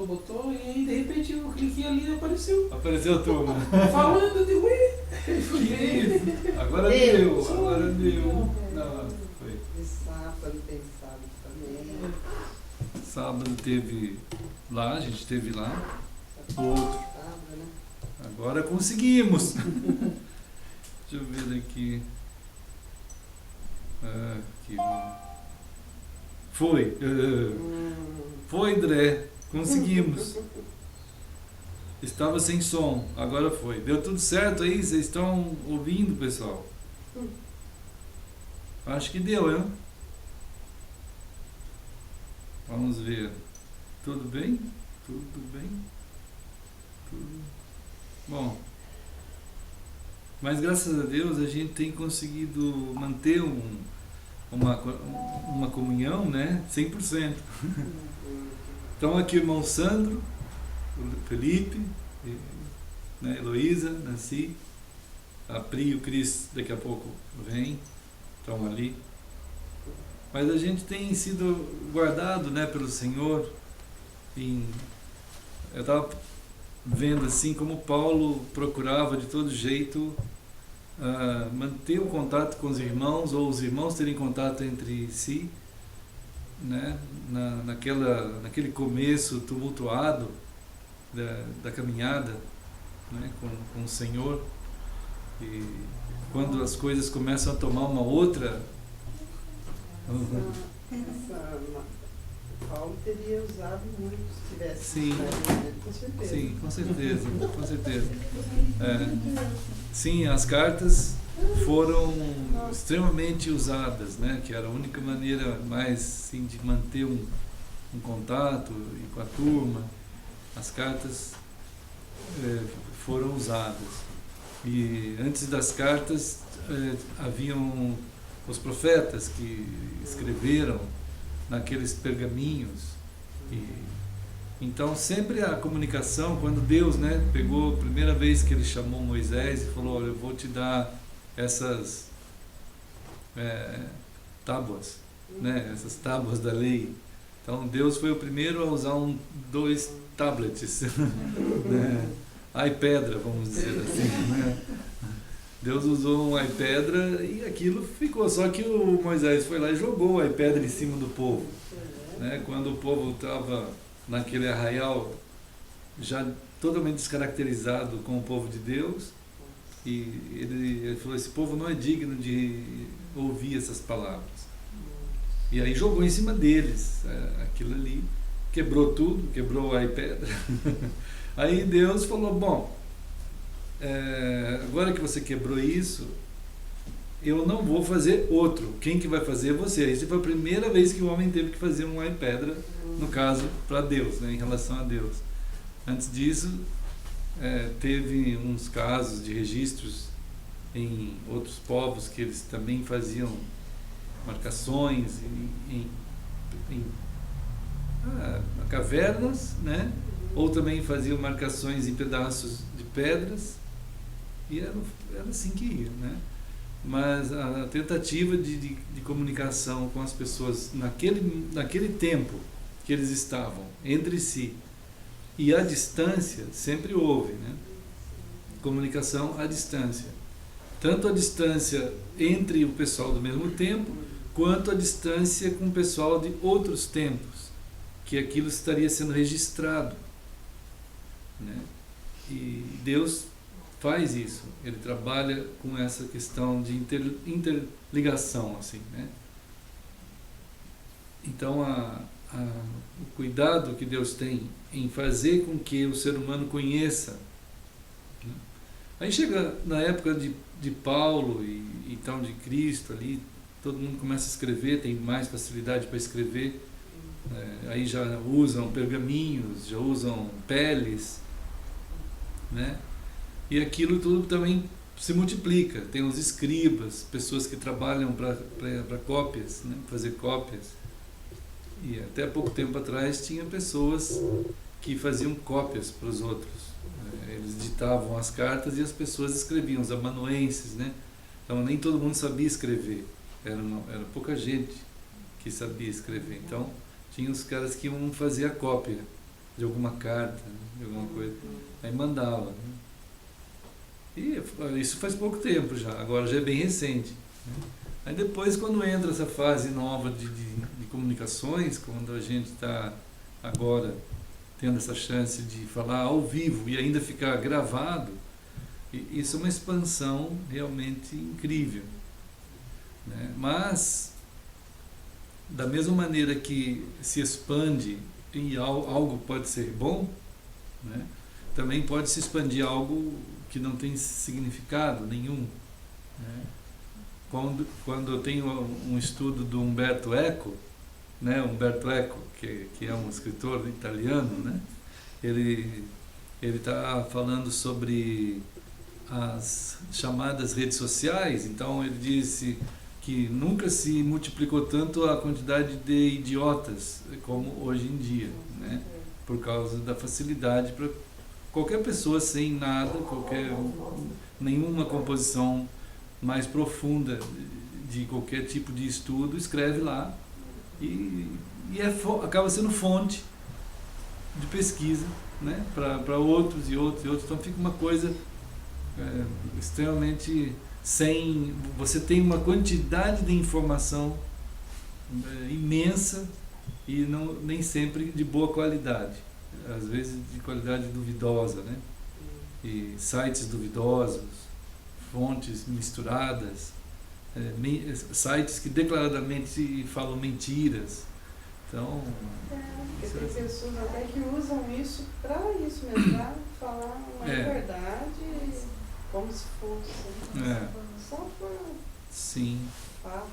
botou, e aí de repente eu cliquei ali e apareceu. Apareceu a turma. Falando, eu digo, ué, foi Que ele. isso? Agora Deu. deu, agora deu. Não, foi. De sábado, tem sábado também. Sábado teve lá, a gente teve lá. Outro. Sábado, né? Agora conseguimos. Deixa eu ver daqui. Ah, que bom. Foi. Foi, André. Conseguimos. Estava sem som, agora foi. Deu tudo certo aí? Vocês estão ouvindo, pessoal? Acho que deu, hein? Vamos ver. Tudo bem? Tudo bem? Tudo. Bom. Mas graças a Deus a gente tem conseguido manter uma comunhão, né? 100%. Então aqui o irmão Sandro, o Felipe, né, Heloísa, Nancy, a Pri e o Cris daqui a pouco vem, estão ali. Mas a gente tem sido guardado, né, pelo Senhor. Eu estava vendo assim como Paulo procurava de todo jeito manter o contato com os irmãos, ou os irmãos terem contato entre si, né, naquele começo tumultuado da caminhada, né, com o Senhor. E quando as coisas começam a tomar uma outra... Paulo teria usado muito se tivesse. Sim, com certeza. sim, com certeza, com certeza. Sim, as cartas foram extremamente usadas, né? Que era a única maneira mais sim, de manter um contato com a turma. As cartas foram usadas. E antes das cartas haviam os profetas que escreveram naqueles pergaminhos. Então sempre a comunicação, quando Deus, né, pegou a primeira vez que ele chamou Moisés e falou, olha, eu vou te dar essas tábuas, né, essas tábuas da lei. Então Deus foi o primeiro a usar dois tablets, né, iPedra, vamos dizer assim, né? Deus usou um iPedra e aquilo ficou, só que o Moisés foi lá e jogou o iPedra em cima do povo, né? Quando o povo estava naquele arraial já totalmente descaracterizado com o povo de Deus, e ele falou, esse povo não é digno de ouvir essas palavras. E aí jogou em cima deles aquilo ali, quebrou tudo, quebrou o iPedra. Aí Deus falou, bom, agora que você quebrou isso, eu não vou fazer outro. Quem que vai fazer é você. Essa foi a primeira vez que o homem teve que fazer um iPedra, no caso, para Deus, né, em relação a Deus. Antes disso, teve uns casos de registros em outros povos que eles também faziam marcações em cavernas, né? Ou também faziam marcações em pedaços de pedras, e era assim que ia, né? Mas a tentativa de comunicação com as pessoas naquele tempo que eles estavam entre si e à distância, sempre houve, né? Comunicação à distância, tanto a distância entre o pessoal do mesmo tempo, quanto a distância com o pessoal de outros tempos, que aquilo estaria sendo registrado, né? E Deus faz isso, ele trabalha com essa questão de interligação, assim, né? Então o cuidado que Deus tem em fazer com que o ser humano conheça, né? Aí chega na época de Paulo e então de Cristo ali, todo mundo começa a escrever, tem mais facilidade para escrever, aí já usam pergaminhos, já usam peles, né? E aquilo tudo também se multiplica. Tem os escribas, pessoas que trabalham para cópias, né? Fazer cópias. E até pouco tempo atrás tinha pessoas que faziam cópias para os outros. Eles ditavam as cartas e as pessoas escreviam, os amanuenses, né? Então nem todo mundo sabia escrever. Era pouca gente que sabia escrever. Então tinha os caras que iam fazer a cópia. de alguma carta, né, de alguma coisa. Aí mandava. Né? E isso faz pouco tempo já, agora já é bem recente. Né? Aí depois, quando entra essa fase nova de comunicações, quando a gente está agora tendo essa chance de falar ao vivo e ainda ficar gravado, isso é uma expansão realmente incrível. Né? Mas, da mesma maneira que se expande e algo pode ser bom, né? Também pode se expandir algo que não tem significado nenhum. Né? Quando eu tenho um estudo do Umberto Eco, né? Umberto Eco, que é um escritor italiano, né? Ele está falando sobre as chamadas redes sociais. Então ele disse que nunca se multiplicou tanto a quantidade de idiotas como hoje em dia, né? Por causa da facilidade para qualquer pessoa sem nada, nenhuma composição mais profunda de qualquer tipo de estudo, escreve lá e acaba sendo fonte de pesquisa, né? Para outros e outros e outros. Então fica uma coisa extremamente você tem uma quantidade de informação imensa e nem sempre de boa qualidade, às vezes de qualidade duvidosa, né? E sites duvidosos, fontes misturadas, sites que declaradamente falam mentiras. Então, porque tem pessoas até que usam isso para isso mesmo, para falar uma verdade como se fosse só por sim. farra.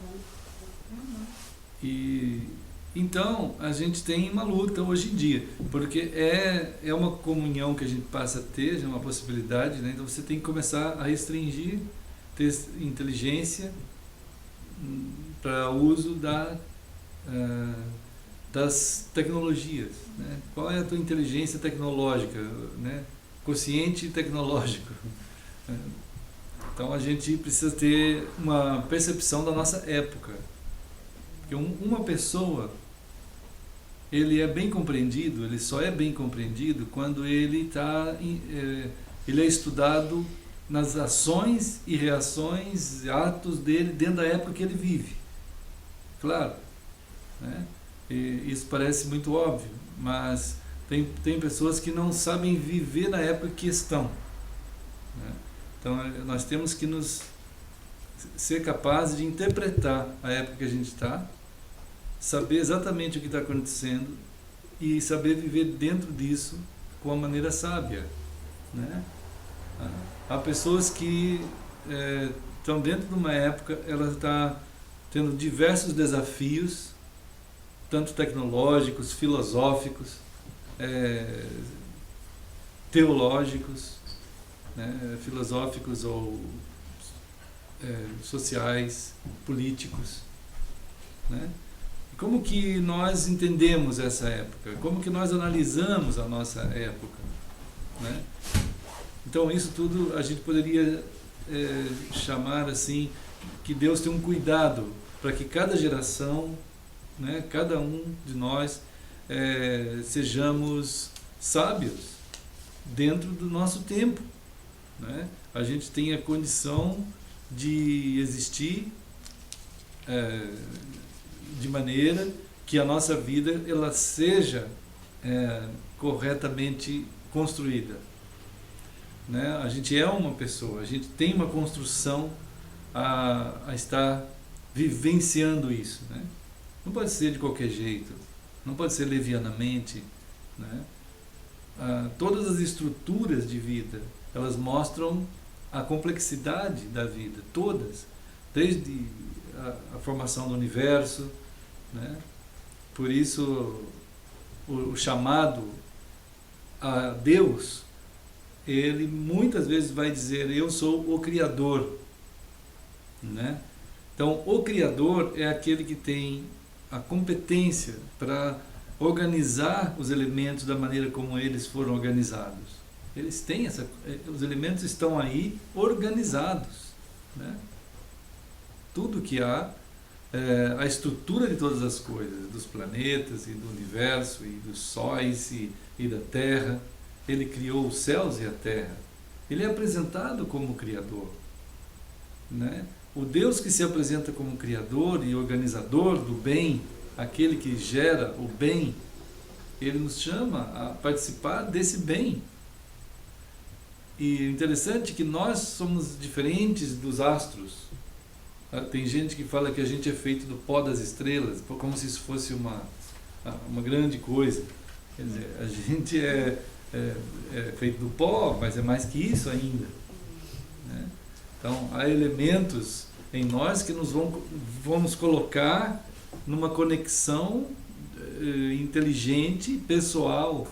E então a gente tem uma luta hoje em dia, porque é uma comunhão que a gente passa a ter, é uma possibilidade, né? Então você tem que começar a restringir, ter inteligência para uso das tecnologias, né? Qual é a tua inteligência tecnológica, né? Quociente tecnológico. Então a gente precisa ter uma percepção da nossa época. Porque uma pessoa, ele é bem compreendido, ele só é bem compreendido quando ele é estudado nas ações e reações, atos dele dentro da época que ele vive. Claro, né? E isso parece muito óbvio, mas tem pessoas que não sabem viver na época que estão. Né? Então nós temos que ser capazes de interpretar a época que a gente está, saber exatamente o que está acontecendo e saber viver dentro disso com uma maneira sábia. Né? Há pessoas que estão dentro de uma época, ela está tendo diversos desafios, tanto tecnológicos, filosóficos, teológicos, né? Filosóficos ou sociais, políticos. Né? Como que nós entendemos essa época? Como que nós analisamos a nossa época? Né? Então isso tudo a gente poderia chamar assim, que Deus tem um cuidado para que cada geração, né, cada um de nós sejamos sábios dentro do nosso tempo. Né? A gente tem a condição de existir de maneira que a nossa vida ela seja corretamente construída. Né? A gente é uma pessoa, a gente tem uma construção a estar vivenciando isso. Né? Não pode ser de qualquer jeito, não pode ser levianamente. Né? Todas as estruturas de vida, elas mostram a complexidade da vida, todas, desde a formação do universo. Né? Por isso o chamado a Deus, ele muitas vezes vai dizer: eu sou o Criador. Né? Então o Criador é aquele que tem a competência para organizar os elementos da maneira como eles foram organizados. Eles têm os elementos estão aí organizados. Né? Tudo que há a estrutura de todas as coisas, dos planetas e do universo e dos sóis e da Terra. Ele criou os céus e a Terra. Ele é apresentado como Criador, né? O Deus que se apresenta como Criador e organizador do bem, aquele que gera o bem, ele nos chama a participar desse bem. E interessante que nós somos diferentes dos astros. Tem gente que fala que a gente é feito do pó das estrelas, como se isso fosse uma grande coisa. Quer dizer, a gente é feito do pó, mas é mais que isso ainda, né? Então, há elementos em nós que vão nos colocar numa conexão inteligente, pessoal,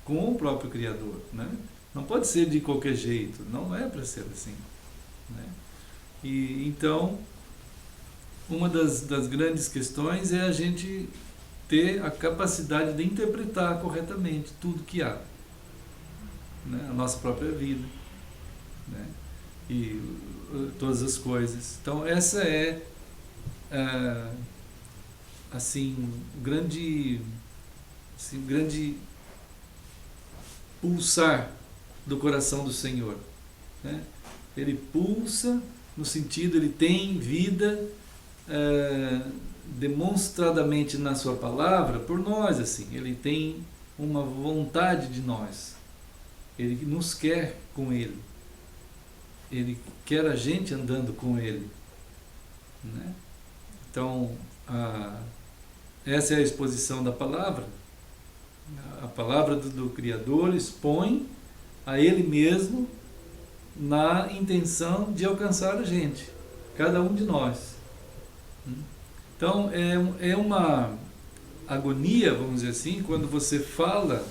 com o próprio Criador, né? Não pode ser de qualquer jeito, não é para ser assim, né? E então, uma das grandes questões é a gente ter a capacidade de interpretar corretamente tudo que há, né? A nossa própria vida, né? E todas as coisas. Então essa é assim, grande pulsar do coração do Senhor, né? Ele pulsa no sentido, ele tem vida demonstradamente na sua palavra por nós, assim. Ele tem uma vontade de nós, ele nos quer com ele, ele quer a gente andando com ele, né? Então essa é a exposição da palavra. A palavra do Criador expõe a ele mesmo na intenção de alcançar a gente, cada um de nós. Então é uma agonia, vamos dizer assim, quando você fala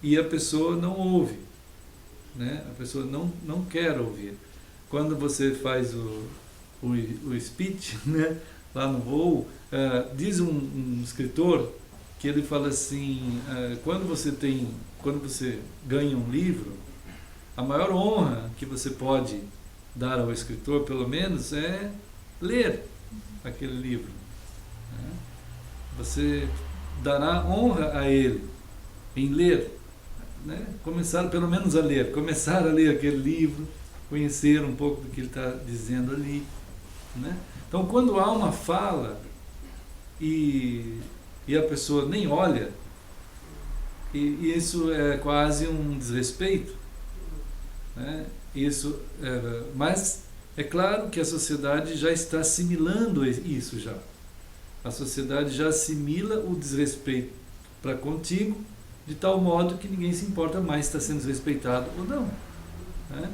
e a pessoa não ouve, né? A pessoa não quer ouvir. Quando você faz o speech, né, lá no voo, diz um escritor que ele fala assim, quando você ganha um livro, a maior honra que você pode dar ao escritor, pelo menos, é ler aquele livro, né? Você dará honra a ele em ler, né? Começar pelo menos a ler, começar a ler aquele livro, conhecer um pouco do que ele está dizendo ali, né? Então, quando há uma fala e a pessoa nem olha, e isso é quase um desrespeito, né? Mas é claro que a sociedade já está assimilando isso já. A sociedade já assimila o desrespeito para contigo, de tal modo que ninguém se importa mais se está sendo desrespeitado ou não, né?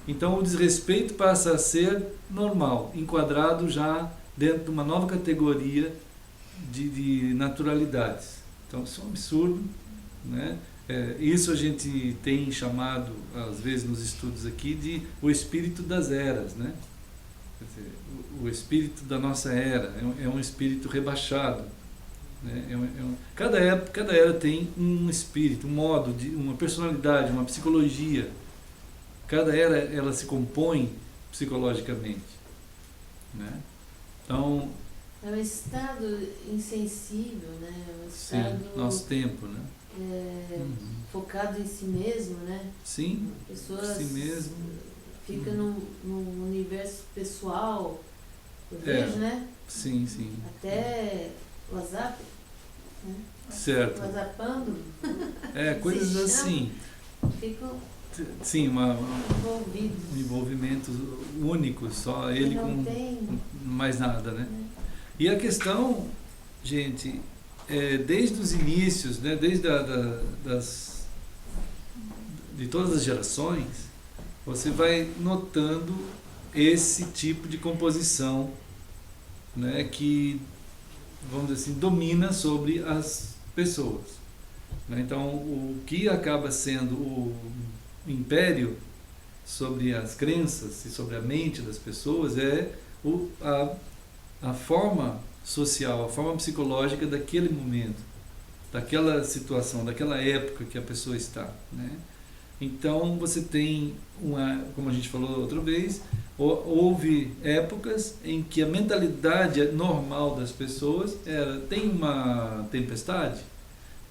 Então o desrespeito passa a ser normal, enquadrado já dentro de uma nova categoria de naturalidades. Então isso é um absurdo, né? Isso a gente tem chamado, às vezes nos estudos aqui, de o espírito das eras, né? Quer dizer, o espírito da nossa era é um espírito rebaixado, né? Cada era tem um espírito, um modo, uma personalidade, uma psicologia. Cada era ela se compõe psicologicamente, né? Então, é um estado insensível, né? É um estado, sim, nosso tempo, né? Focado em si mesmo, né? Sim, a pessoa si mesmo. Fica num universo pessoal, eu vejo, né? Sim, sim. Até WhatsApp, né? Certo. WhatsAppando. Coisas assim. Ficam, sim, envolvidos. Um envolvimento único, só ele não com tem mais nada, né? E a questão, gente, desde os inícios, né, desde de todas as gerações, você vai notando esse tipo de composição, né, que, vamos dizer assim, domina sobre as pessoas, né? Então, o que acaba sendo o império sobre as crenças e sobre a mente das pessoas é a forma social, a forma psicológica daquele momento, daquela situação, daquela época que a pessoa está, né? Então você tem como a gente falou outra vez, houve épocas em que a mentalidade normal das pessoas era: tem uma tempestade,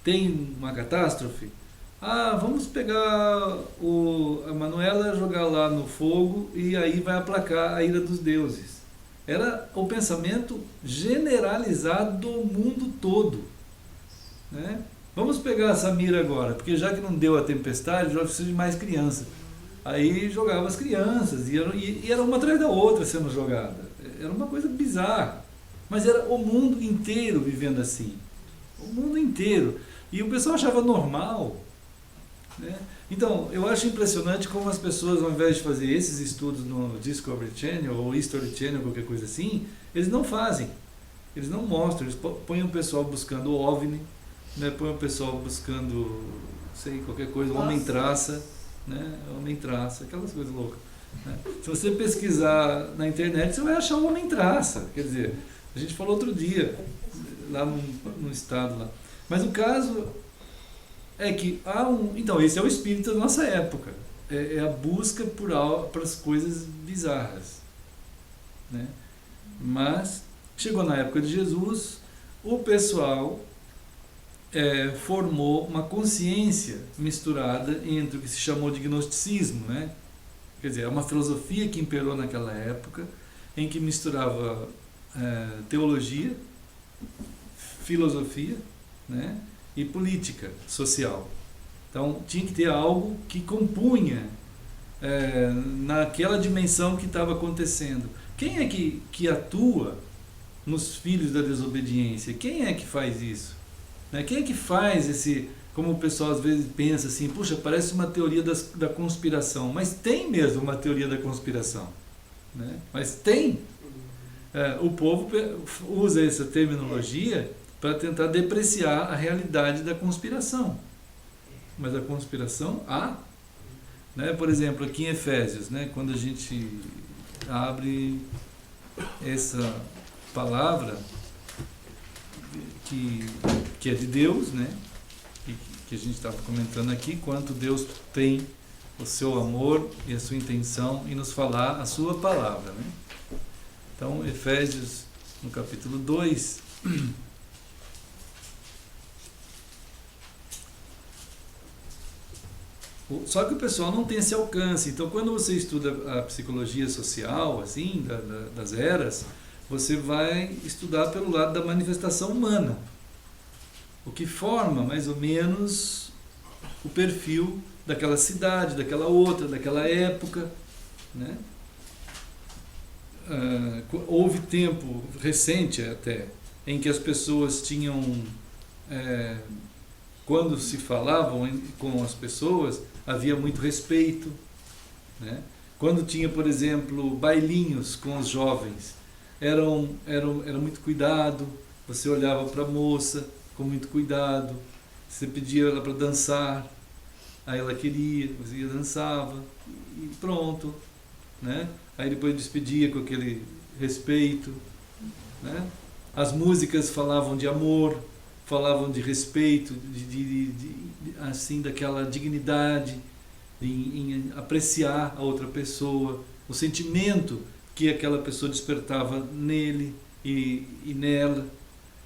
tem uma catástrofe, vamos pegar a Manuela, jogar lá no fogo e aí vai aplacar a ira dos deuses. Era o pensamento generalizado do mundo todo, né? Vamos pegar a Samira agora, porque já que não deu a tempestade, já precisa de mais criança. Aí jogava as crianças, e era uma atrás da outra sendo jogada. Era uma coisa bizarra. Mas era o mundo inteiro vivendo assim. O mundo inteiro. E o pessoal achava normal, né? Então, eu acho impressionante como as pessoas, ao invés de fazer esses estudos no Discovery Channel ou History Channel, qualquer coisa assim, eles não fazem. Eles não mostram. Eles põem o pessoal buscando o OVNI, né? Põe o pessoal buscando, qualquer coisa, o Homem-Traça, né? Homem-Traça, aquelas coisas loucas, né? Se você pesquisar na internet, você vai achar o Homem-Traça. Quer dizer, a gente falou outro dia, lá no estado lá. Mas o caso é que então, esse é o espírito da nossa época. É a busca por as coisas bizarras, né? Mas chegou na época de Jesus, o pessoal formou uma consciência misturada entre o que se chamou de gnosticismo, né? Quer dizer, é uma filosofia que imperou naquela época, em que misturava teologia, filosofia, né? E política social. Então tinha que ter algo que compunha naquela dimensão que estava acontecendo. Quem é que atua nos filhos da desobediência? Quem é que faz isso? Quem é que faz esse, como o pessoal às vezes pensa assim, puxa, parece uma teoria da conspiração, mas tem mesmo uma teoria da conspiração, né? Mas tem. O povo usa essa terminologia para tentar depreciar a realidade da conspiração. Mas a conspiração há. Né? Por exemplo, aqui em Efésios, né? Quando a gente abre essa palavra que é de Deus, né? Que a gente estava comentando aqui, quanto Deus tem o seu amor e a sua intenção em nos falar a sua palavra, né? Então, Efésios, no capítulo 2, só que o pessoal não tem esse alcance. Então, quando você estuda a psicologia social, assim, das eras, você vai estudar pelo lado da manifestação humana, o que forma mais ou menos o perfil daquela cidade, daquela outra, daquela época, né? Houve tempo recente até em que as pessoas tinham, quando se falavam com as pessoas, havia muito respeito, né? Quando tinha, por exemplo, bailinhos com os jovens, era muito cuidado. Você olhava para a moça com muito cuidado, você pedia ela para dançar, aí ela queria, você dançava e pronto, né? Aí depois despedia com aquele respeito, né? As músicas falavam de amor, falavam de respeito, assim, daquela dignidade em apreciar a outra pessoa, o sentimento que aquela pessoa despertava nele e nela.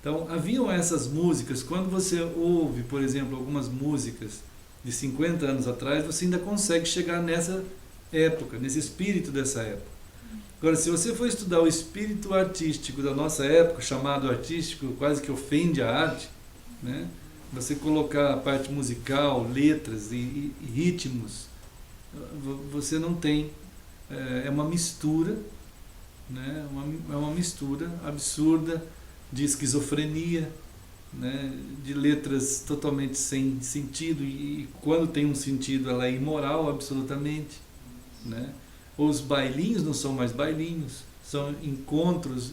Então, haviam essas músicas. Quando você ouve, por exemplo, algumas músicas de 50 anos atrás, você ainda consegue chegar nessa época, nesse espírito dessa época. Agora, se você for estudar o espírito artístico da nossa época, chamado artístico, quase que ofende a arte, né? Você colocar a parte musical, letras e ritmos, você não tem. É uma mistura, né? É uma mistura absurda de esquizofrenia, né? De letras totalmente sem sentido, e quando tem um sentido ela é imoral absolutamente, né? Os bailinhos não são mais bailinhos, são encontros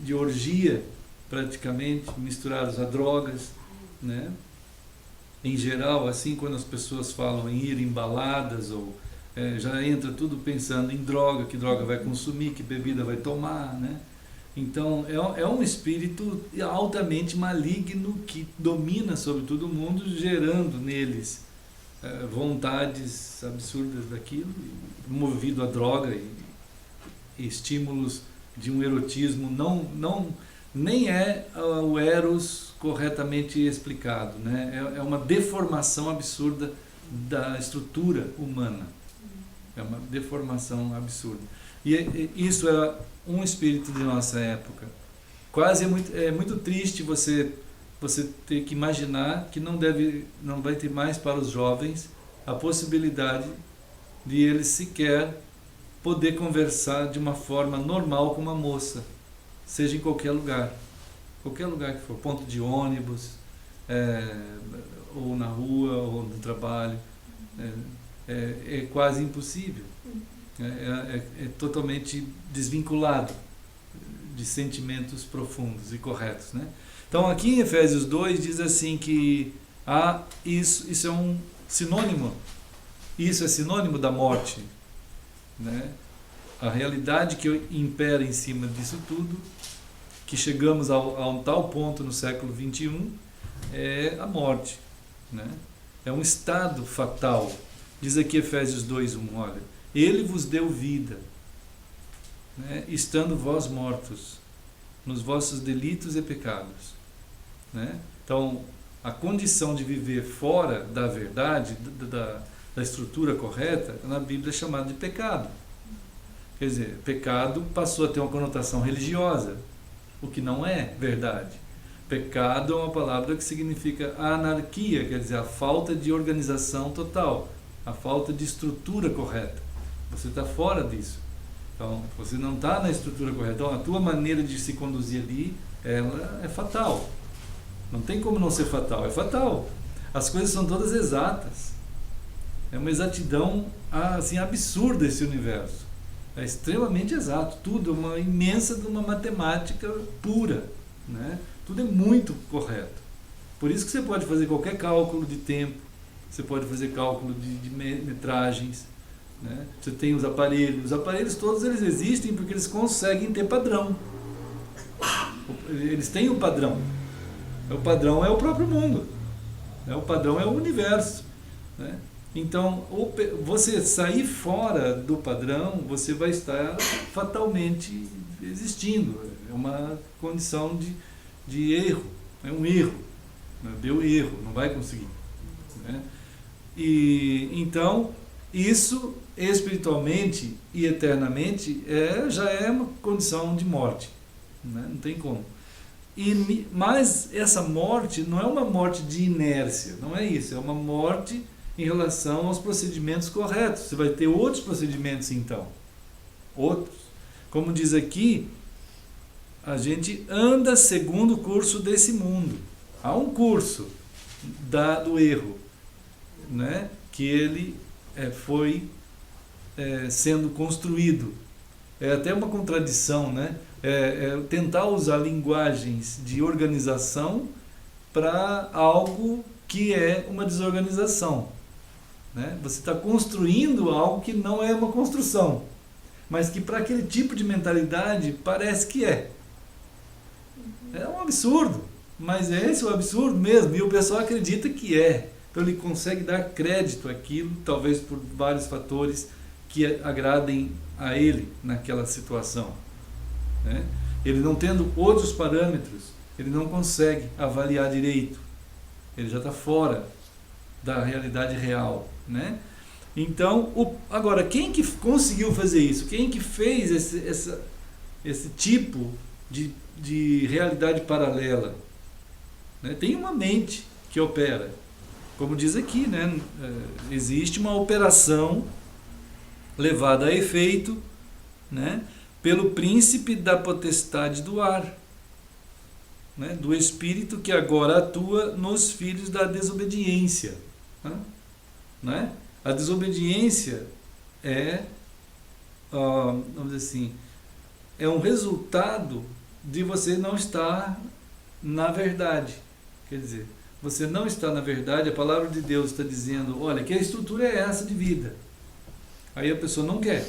de orgia praticamente, misturados a drogas, né? Em geral, assim, quando as pessoas falam em ir em baladas, ou já entra tudo pensando em droga, que droga vai consumir, que bebida vai tomar, né? Então é um espírito altamente maligno que domina sobre todo mundo, gerando neles vontades absurdas daquilo, movido a droga e estímulos de um erotismo nem é o eros corretamente explicado, né? É uma deformação absurda da estrutura humana, é uma deformação absurda, e isso é um espírito de nossa época. Quase é muito triste você ter que imaginar que não vai ter mais para os jovens a possibilidade de eles sequer poder conversar de uma forma normal com uma moça, seja em qualquer lugar que for, ponto de ônibus, ou na rua, ou no trabalho, é quase impossível, é totalmente desvinculado de sentimentos profundos e corretos, né? Então aqui em Efésios 2 diz assim que isso é um sinônimo, isso é sinônimo da morte, né? A realidade que impera em cima disso tudo, que chegamos a um tal ponto no século XXI, é a morte, né? É um estado fatal. Diz aqui Efésios 2:1, olha, Ele vos deu vida, né? Estando vós mortos nos vossos delitos e pecados, né? Então, a condição de viver fora da verdade, da estrutura correta, na Bíblia é chamada de pecado. Quer dizer, pecado passou a ter uma conotação religiosa, o que não é verdade. Pecado é uma palavra que significa anarquia, quer dizer, a falta de organização total, a falta de estrutura correta. Você está fora disso. Então, você não está na estrutura correta. Então, a tua maneira de se conduzir ali, ela é fatal. Não tem como não ser fatal. É fatal. As coisas são todas exatas. É uma exatidão assim, absurda esse universo. É extremamente exato. Tudo é uma imensa de uma matemática pura, né? Tudo é muito correto. Por isso que você pode fazer qualquer cálculo de tempo, você pode fazer cálculo de metragens, né? Você tem os aparelhos todos eles existem porque eles conseguem ter padrão. Eles têm um padrão. O padrão é o próprio mundo, né? O padrão é o universo, né? Então, você sair fora do padrão, você vai estar fatalmente existindo. É uma condição de erro, é um erro, né? Deu erro, não vai conseguir, né? E então, isso espiritualmente e eternamente já é uma condição de morte, né? Não tem como. Mas essa morte não é uma morte de inércia, não é isso, é uma morte em relação aos procedimentos corretos. Você vai ter outros procedimentos então, outros. Como diz aqui, a gente anda segundo o curso desse mundo. Há um curso do erro, né? Que ele foi sendo construído. É até uma contradição, né? Tentar usar linguagens de organização para algo que é uma desorganização, né? Você está construindo algo que não é uma construção, mas que para aquele tipo de mentalidade parece que é. É um absurdo, mas esse é o absurdo mesmo, e o pessoal acredita que é. Então ele consegue dar crédito àquilo, talvez por vários fatores que agradem a ele naquela situação, né? Ele não tendo outros parâmetros, ele não consegue avaliar direito, ele já está fora da realidade real, né? Então, agora, quem que conseguiu fazer isso? Quem que fez esse tipo de realidade paralela, né? Tem uma mente que opera, como diz aqui, né? Existe uma operação levada a efeito, né? Pelo príncipe da potestade do ar, né? Do espírito que agora atua nos filhos da desobediência, né? A desobediência vamos dizer assim, é um resultado de você não estar na verdade. Quer dizer, você não está na verdade, a palavra de Deus está dizendo, olha, que a estrutura é essa de vida. Aí a pessoa não quer.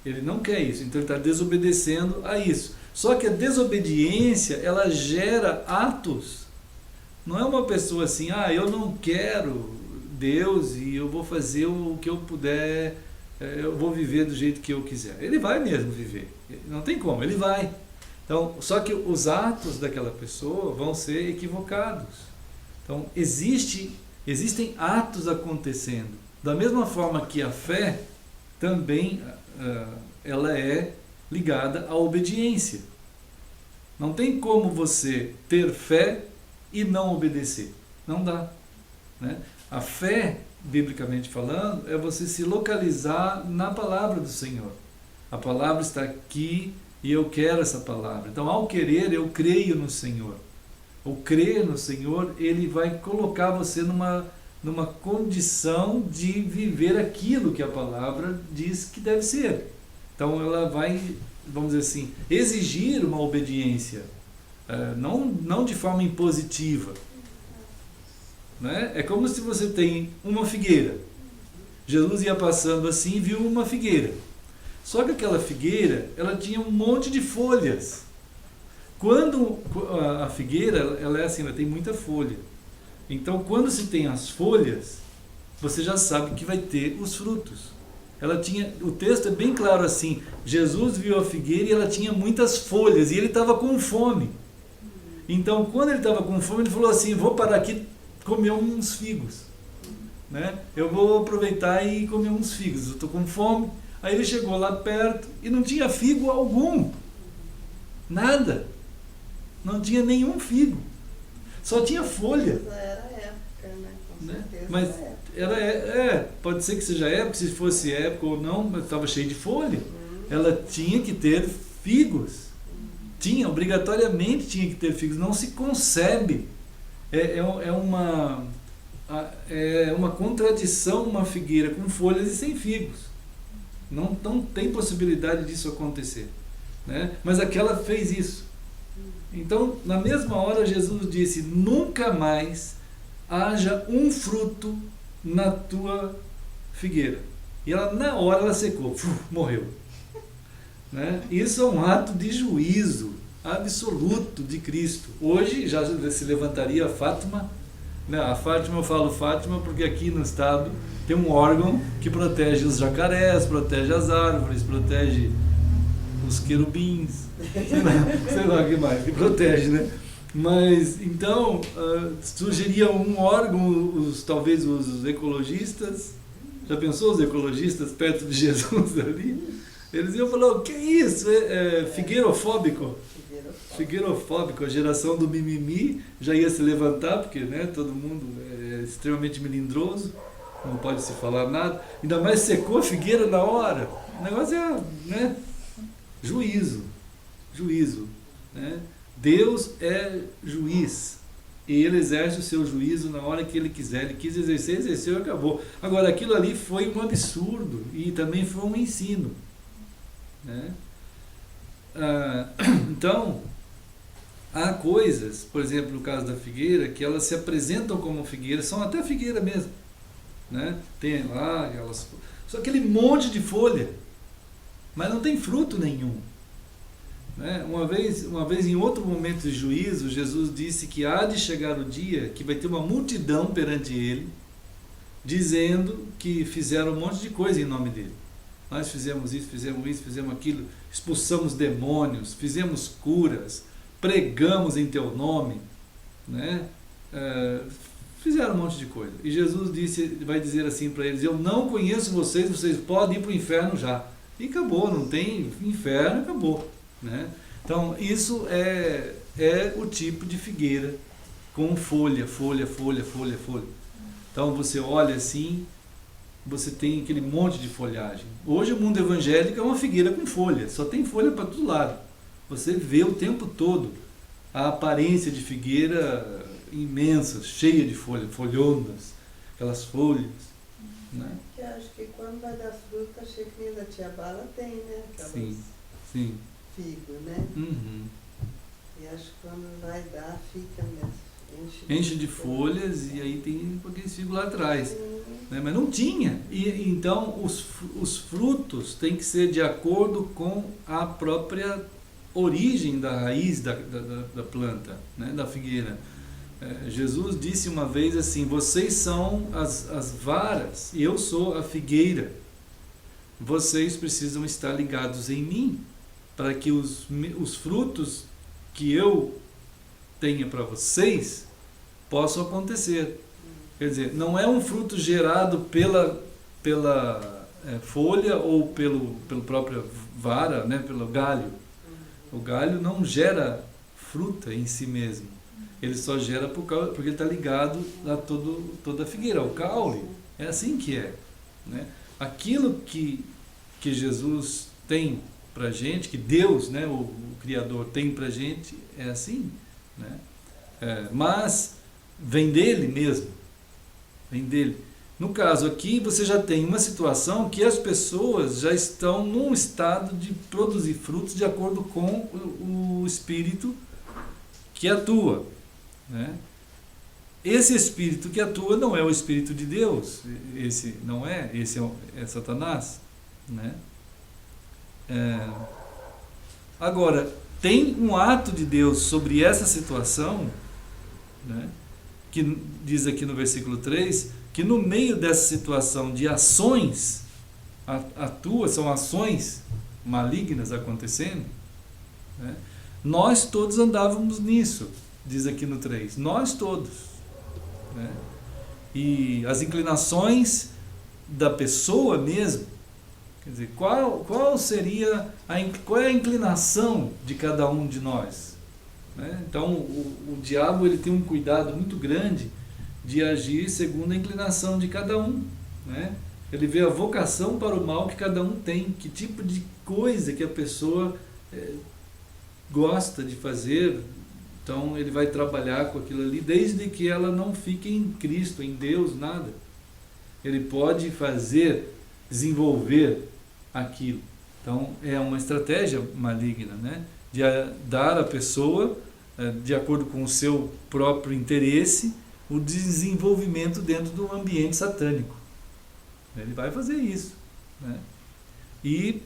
Ele não quer isso, então ele está desobedecendo a isso. Só que a desobediência, ela gera atos. Não é uma pessoa assim, eu não quero Deus e eu vou fazer o que eu puder, eu vou viver do jeito que eu quiser. Ele vai mesmo viver, não tem como, ele vai. Então, só que os atos daquela pessoa vão ser equivocados. Então, existem atos acontecendo. Da mesma forma que a fé também ela é ligada à obediência. Não tem como você ter fé e não obedecer. Não dá. Né? A fé, biblicamente falando, é você se localizar na palavra do Senhor. A palavra está aqui e eu quero essa palavra. Então, ao querer, eu creio no Senhor. O crer no Senhor, ele vai colocar você numa condição de viver aquilo que a palavra diz que deve ser. Então, ela vai, vamos dizer assim, exigir uma obediência, não de forma impositiva. Né? É como se você tem uma figueira. Jesus ia passando assim e viu uma figueira. Só que aquela figueira, ela tinha um monte de folhas. Quando a figueira, ela é assim, ela tem muita folha. Então, quando se tem as folhas, você já sabe que vai ter os frutos. O texto é bem claro assim, Jesus viu a figueira e ela tinha muitas folhas, e ele estava com fome. Então, quando ele estava com fome, ele falou assim, vou parar aqui comer uns figos. Né? Eu vou aproveitar e comer uns figos, eu estou com fome. Aí ele chegou lá perto e não tinha figo algum. Nada. Não tinha nenhum figo. Só tinha folha. Era a época, né? Com certeza. Mas pode ser que seja época, se fosse época ou não, mas estava cheio de folha. Ela tinha que ter figos. Obrigatoriamente tinha que ter figos. Não se concebe. É uma contradição uma figueira com folhas e sem figos. Não tem possibilidade disso acontecer. Né? Mas aquela fez isso. Então, na mesma hora, Jesus disse, nunca mais haja um fruto na tua figueira. E ela, na hora, ela secou, morreu. Né? Isso é um ato de juízo absoluto de Cristo. Hoje já se levantaria a Fátima. Né? A Fátima, eu falo Fátima porque aqui no estado tem um órgão que protege os jacarés, protege as árvores, protege os querubins, sei lá o que mais, que protege, né? Mas, então, surgiria um órgão, talvez os ecologistas, já pensou os ecologistas perto de Jesus ali? Eles iam falar, o que é isso? Figueirofóbico. Figueirofóbico, a geração do mimimi já ia se levantar, porque né, todo mundo é extremamente melindroso, não pode se falar nada, ainda mais secou a figueira na hora. O negócio é, né? Juízo. Né? Deus é juiz e ele exerce o seu juízo na hora que ele quiser. Ele quis exercer, exerceu e acabou. Agora, aquilo ali foi um absurdo e também foi um ensino. Né? Então, há coisas, por exemplo, no caso da figueira, que elas se apresentam como figueira, são até figueira mesmo. Né? Tem lá só aquele monte de folha, mas não tem fruto nenhum. Né? Uma vez em outro momento de juízo, Jesus disse que há de chegar o dia que vai ter uma multidão perante ele, dizendo que fizeram um monte de coisa em nome dele. Nós fizemos isso, fizemos aquilo, expulsamos demônios, fizemos curas, pregamos em teu nome, né? Fizeram um monte de coisa. E Jesus vai dizer assim para eles, eu não conheço vocês, vocês podem ir para o inferno já. E acabou, não tem inferno, acabou. Né? Então, isso é o tipo de figueira com folha. Então, você olha assim, você tem aquele monte de folhagem. Hoje, o mundo evangélico é uma figueira com folha, só tem folha para todo lado. Você vê o tempo todo a aparência de figueira imensa, cheia de folhonas, aquelas folhas. Né? Que acho que quando vai dar fruta, achei que nem da tia Bala tem, né? Aquelas Sim. figo, né? Uhum. E acho que quando vai dar, fica mesmo. Enche de folhas e aí tem aqueles figos lá atrás. Né? Mas não tinha. E então os frutos têm que ser de acordo com a própria origem da raiz da planta, né? Da figueira. Jesus disse uma vez assim: vocês são as varas e eu sou a figueira. Vocês precisam estar ligados em mim para que os frutos que eu tenha para vocês possam acontecer. Quer dizer, não é um fruto gerado pela folha ou pelo própria vara, né, pelo galho. O galho não gera fruta em si mesmo. Ele só gera porque ele está ligado a toda a figueira, ao caule. É assim que é, né? Aquilo que Jesus tem para a gente, que Deus, né, o Criador, tem para a gente, é assim, né? Mas vem dele mesmo. Vem dele. No caso aqui, você já tem uma situação que as pessoas já estão num estado de produzir frutos de acordo com o Espírito que atua, né? Esse Espírito que atua não é o Espírito de Deus, esse é Satanás, né? Agora, tem um ato de Deus sobre essa situação, né, que diz aqui no versículo 3, que no meio dessa situação de ações, são ações malignas acontecendo, né, nós todos andávamos nisso, diz aqui no 3, nós todos, né, e as inclinações da pessoa mesmo, quer dizer, qual é a inclinação de cada um de nós, né? Então o diabo, ele tem um cuidado muito grande de agir segundo a inclinação de cada um, né? Ele vê a vocação para o mal que cada um tem, que tipo de coisa que a pessoa gosta de fazer. Então ele vai trabalhar com aquilo ali, desde que ela não fique em Cristo, em Deus, nada. Ele pode desenvolver aquilo. Então é uma estratégia maligna, né, de dar à pessoa, de acordo com o seu próprio interesse, o desenvolvimento dentro do ambiente satânico. Ele vai fazer isso, né? E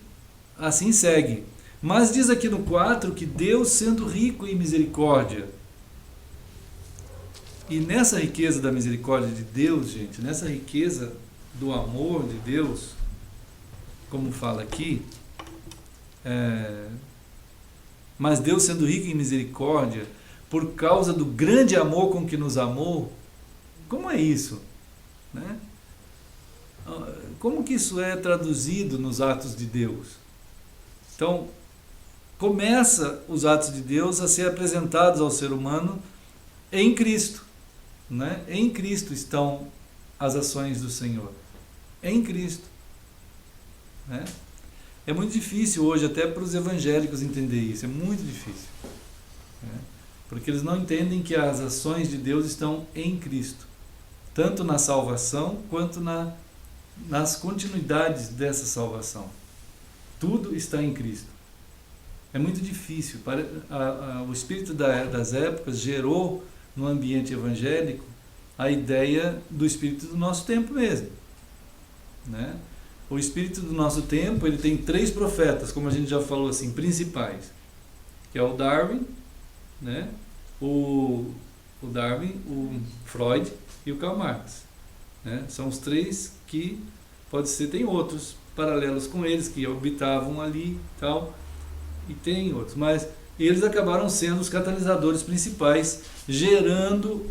assim segue. Mas diz aqui no 4 que Deus, sendo rico em misericórdia, e nessa riqueza da misericórdia de Deus, gente, nessa riqueza do amor de Deus, como fala aqui, mas Deus, sendo rico em misericórdia, por causa do grande amor com que nos amou. Como é isso, né? Como que isso é traduzido nos atos de Deus? Então, começa os atos de Deus a ser apresentados ao ser humano em Cristo, né? Em Cristo estão as ações do Senhor, em Cristo, né? É muito difícil hoje até para os evangélicos entender isso, é muito difícil, né? Porque eles não entendem que as ações de Deus estão em Cristo, tanto na salvação quanto nas continuidades dessa salvação. Tudo está em Cristo. É muito difícil. O espírito das épocas gerou no ambiente evangélico a ideia do espírito do nosso tempo mesmo, né? O espírito do nosso tempo, ele tem 3 profetas, como a gente já falou assim, principais, que é o Darwin, né? O Darwin, o Freud e o Karl Marx, né? São os 3 que, pode ser, tem outros paralelos com eles que habitavam ali e tal, e tem outros, mas eles acabaram sendo os catalisadores principais, gerando,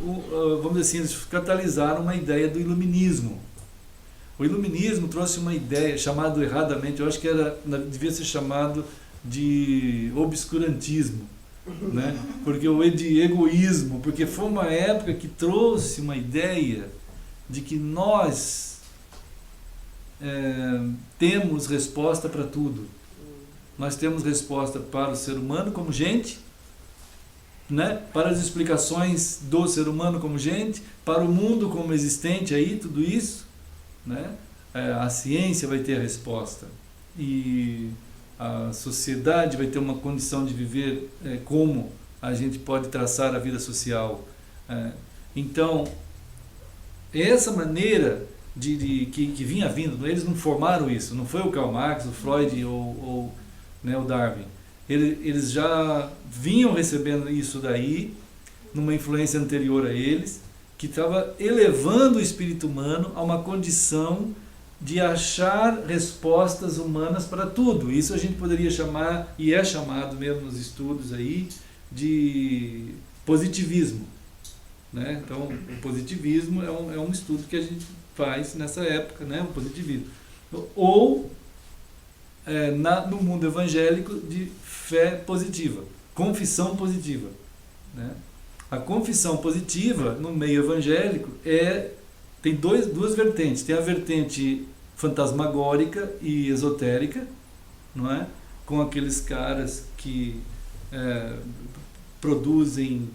vamos dizer assim, eles catalisaram uma ideia do iluminismo. O iluminismo trouxe uma ideia, chamado erradamente, eu acho que devia ser chamado de obscurantismo, né? Porque de egoísmo, porque foi uma época que trouxe uma ideia de que nós temos resposta para tudo. Nós temos resposta para o ser humano como gente, né? Para as explicações do ser humano como gente, para o mundo como existente aí, tudo isso, né? A ciência vai ter a resposta e a sociedade vai ter uma condição de viver como a gente pode traçar a vida social. Então, essa maneira que vinha vindo, eles não formaram isso, não foi o Karl Marx, o Freud ou né, o Darwin. Eles já vinham recebendo isso daí numa influência anterior a eles, que estava elevando o espírito humano a uma condição de achar respostas humanas para tudo. Isso a gente poderia chamar, e é chamado mesmo nos estudos aí, de positivismo, né? Então, o positivismo é um estudo que a gente faz nessa época, né? O positivismo. Ou, no mundo evangélico, de fé positiva, confissão positiva, né? A confissão positiva, no meio evangélico, tem duas vertentes. Tem a vertente fantasmagórica e esotérica, não é? Com aqueles caras que produzem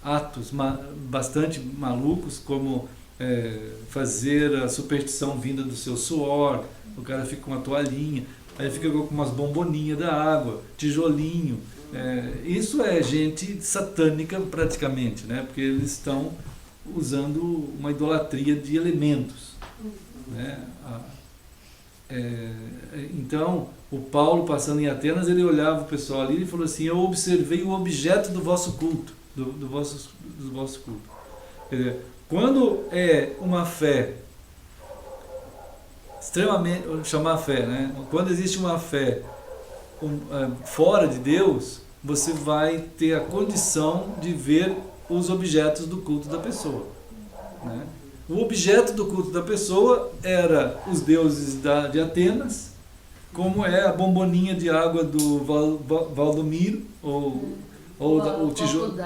atos bastante malucos, como fazer a superstição vinda do seu suor. O cara fica com uma toalhinha, aí fica com umas bomboninhas da água, tijolinho. Isso é gente satânica praticamente, né? Porque eles estão usando uma idolatria de elementos, né? Então, o Paulo, passando em Atenas, ele olhava o pessoal ali e falou assim: eu observei o objeto do vosso culto, do vosso culto. Quer dizer, quando é uma fé extremamente, chamar fé, né? Quando existe uma fé fora de Deus, você vai ter a condição de ver os objetos do culto da pessoa, né? O objeto do culto da pessoa era os deuses de Atenas, como é a bomboninha de água do Valdomiro, ou o tijolo,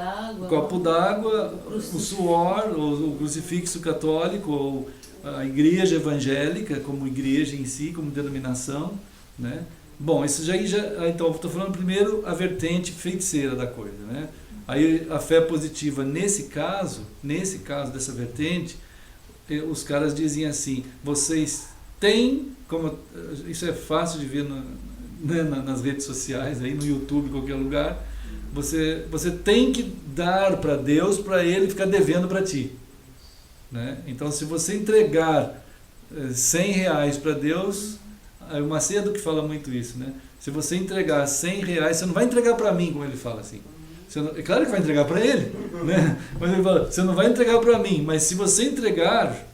copo d'água, o suor, ou o crucifixo católico, ou a igreja evangélica como igreja em si, como denominação, né? Bom, isso então, estou falando primeiro a vertente feiticeira da coisa, né? Aí a fé positiva, nesse caso dessa vertente, os caras dizem assim: vocês têm, isso é fácil de ver nas redes sociais, aí no YouTube, em qualquer lugar, você tem que dar para Deus para Ele ficar devendo para ti, né? Então, se você entregar R$100 para Deus, o Macedo que fala muito isso, né? Se você entregar R$100, você não vai entregar para mim, como ele fala assim. É claro que vai entregar para ele, né? Mas ele fala: você não vai entregar para mim, mas se você entregar,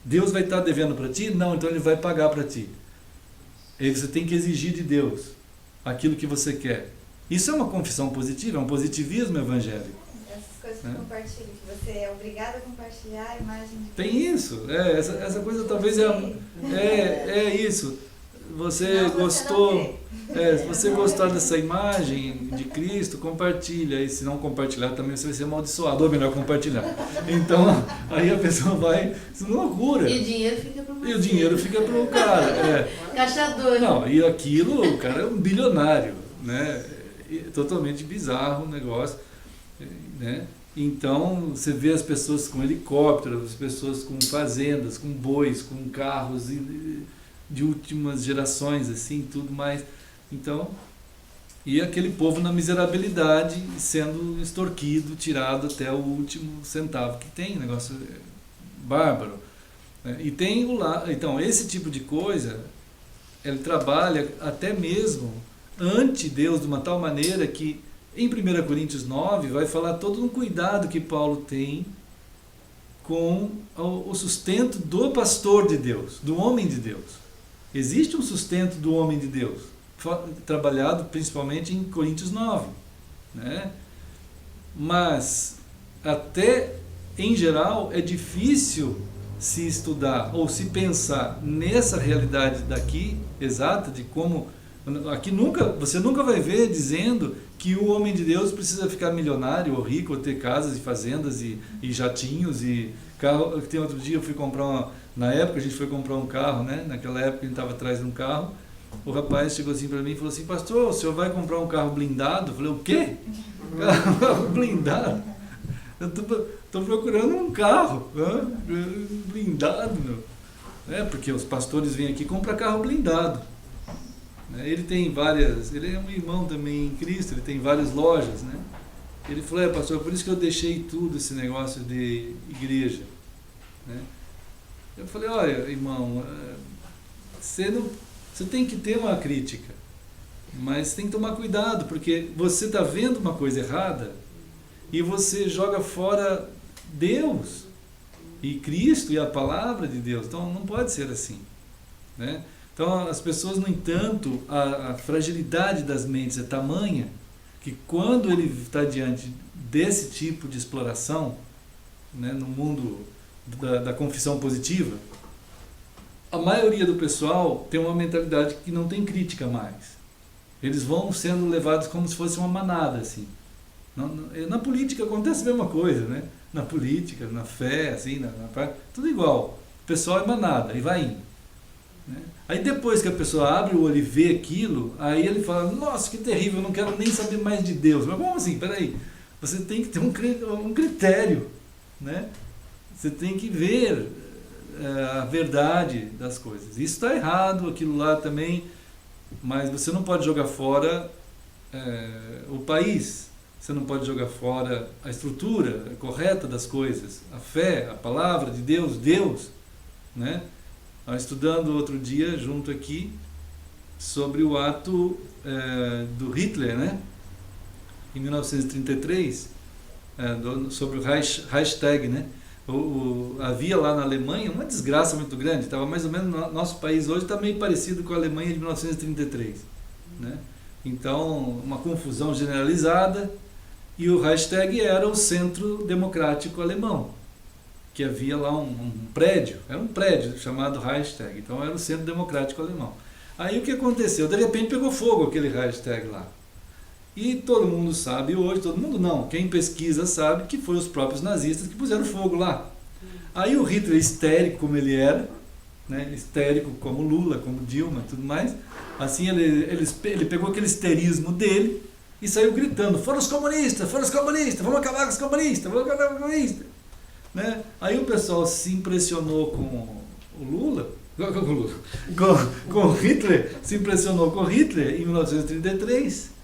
Deus vai estar devendo para ti? Não, então Ele vai pagar para ti. E você tem que exigir de Deus aquilo que você quer. Isso é uma confissão positiva, é um positivismo evangélico. Essas coisas que compartilham, que você é obrigado a compartilhar a imagem de Deus. Tem isso, essa coisa talvez é isso. Você gostou, se você gostar dessa imagem de Cristo, compartilha. E se não compartilhar, também você vai ser amaldiçoado. Ou melhor, compartilhar. Então, aí a pessoa vai... Isso é uma loucura. E o dinheiro fica para você. E o dinheiro fica para o cara. Caixador. Não, e aquilo, o cara é um bilionário, né? Totalmente bizarro o negócio, né? Então, você vê as pessoas com helicópteros, as pessoas com fazendas, com bois, com carros de últimas gerações, assim, tudo mais. Então, e aquele povo na miserabilidade, sendo extorquido, tirado até o último centavo que tem, negócio bárbaro, né? E tem então, esse tipo de coisa, ele trabalha até mesmo ante Deus de uma tal maneira que, em 1 Coríntios 9, vai falar todo um cuidado que Paulo tem com o sustento do pastor de Deus, do homem de Deus. Existe um sustento do homem de Deus, trabalhado principalmente em Coríntios 9, né? Mas, até em geral, é difícil se estudar ou se pensar nessa realidade daqui, exata, de como... Aqui você nunca vai ver dizendo que o homem de Deus precisa ficar milionário ou rico, ou ter casas e fazendas e jatinhos e carro. Tem outro dia eu fui comprar na época a gente foi comprar um carro, né? Naquela época a gente estava atrás de um carro. O rapaz chegou assim para mim e falou assim: pastor, o senhor vai comprar um carro blindado? Eu falei: o quê? Carro blindado? Eu estou procurando um carro blindado, meu. Porque os pastores vêm aqui e compram carro blindado. Ele tem ele é um irmão também em Cristo, ele tem várias lojas, né? Ele falou: pastor, por isso que eu deixei tudo esse negócio de igreja, né? Eu falei: olha, irmão, você tem que ter uma crítica, mas tem que tomar cuidado, porque você está vendo uma coisa errada e você joga fora Deus e Cristo e a palavra de Deus. Então não pode ser assim, né? Então as pessoas, no entanto, a fragilidade das mentes é tamanha que quando ele está diante desse tipo de exploração, né, no mundo da confissão positiva, a maioria do pessoal tem uma mentalidade que não tem crítica mais. Eles vão sendo levados como se fosse uma manada, assim. Na política acontece a mesma coisa, né? Na política, na fé, assim, tudo igual. O pessoal é manada e vai indo, né? Aí depois que a pessoa abre o olho e vê aquilo, aí ele fala, nossa, que terrível, eu não quero nem saber mais de Deus. Mas como assim? Peraí, você tem que ter um critério, né? Você tem que ver a verdade das coisas. Isso está errado, aquilo lá também, mas você não pode jogar fora o país, você não pode jogar fora a estrutura correta das coisas, a fé, a palavra de Deus, né? Nós estudando outro dia, junto aqui, sobre o ato do Hitler, né? Em 1933, sobre o Reichstag, né? Havia lá na Alemanha uma desgraça muito grande, estava mais ou menos, nosso país hoje está meio parecido com a Alemanha de 1933, né? Então, uma confusão generalizada, e o Reichstag era o centro democrático alemão, que havia lá um prédio, era um prédio chamado Reichstag, então era o centro democrático alemão. Aí o que aconteceu? De repente pegou fogo aquele Reichstag lá. E todo mundo sabe hoje, todo mundo não, quem pesquisa sabe que foram os próprios nazistas que puseram fogo lá. Aí o Hitler, histérico como ele era, né, histérico como Lula, como Dilma e tudo mais, assim ele pegou aquele histerismo dele e saiu gritando, fora os comunistas, vamos acabar com os comunistas, vamos acabar com os comunistas. Né? Aí o pessoal se impressionou com o Lula, com o Hitler, se impressionou com o Hitler em 1933,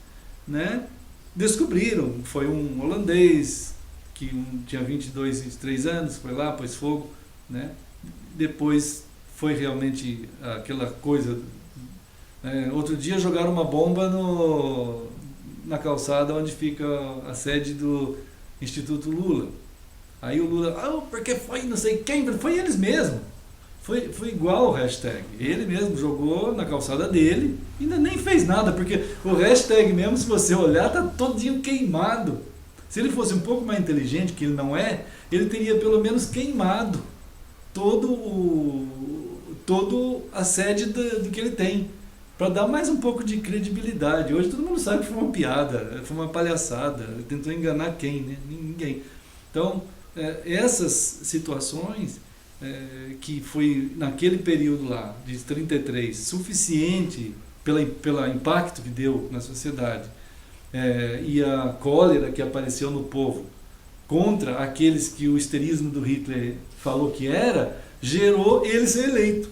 né? Descobriram, foi um holandês que tinha 22, 23 anos, foi lá, pôs fogo, né? Depois foi realmente aquela coisa, outro dia jogaram uma bomba na calçada onde fica a sede do Instituto Lula. Aí o Lula, porque foi não sei quem, foi eles mesmos. Foi igual o hashtag. Ele mesmo jogou na calçada dele, ainda nem fez nada, porque o hashtag mesmo, se você olhar, tá todinho queimado. Se ele fosse um pouco mais inteligente, que ele não é, ele teria pelo menos queimado todo a sede do que ele tem, para dar mais um pouco de credibilidade. Hoje todo mundo sabe que foi uma piada, foi uma palhaçada, ele tentou enganar quem, né? Ninguém. Então, essas situações que foi naquele período lá, de 33, suficiente pelo impacto que deu na sociedade, e a cólera que apareceu no povo contra aqueles que o histerismo do Hitler falou que era, gerou ele ser eleito.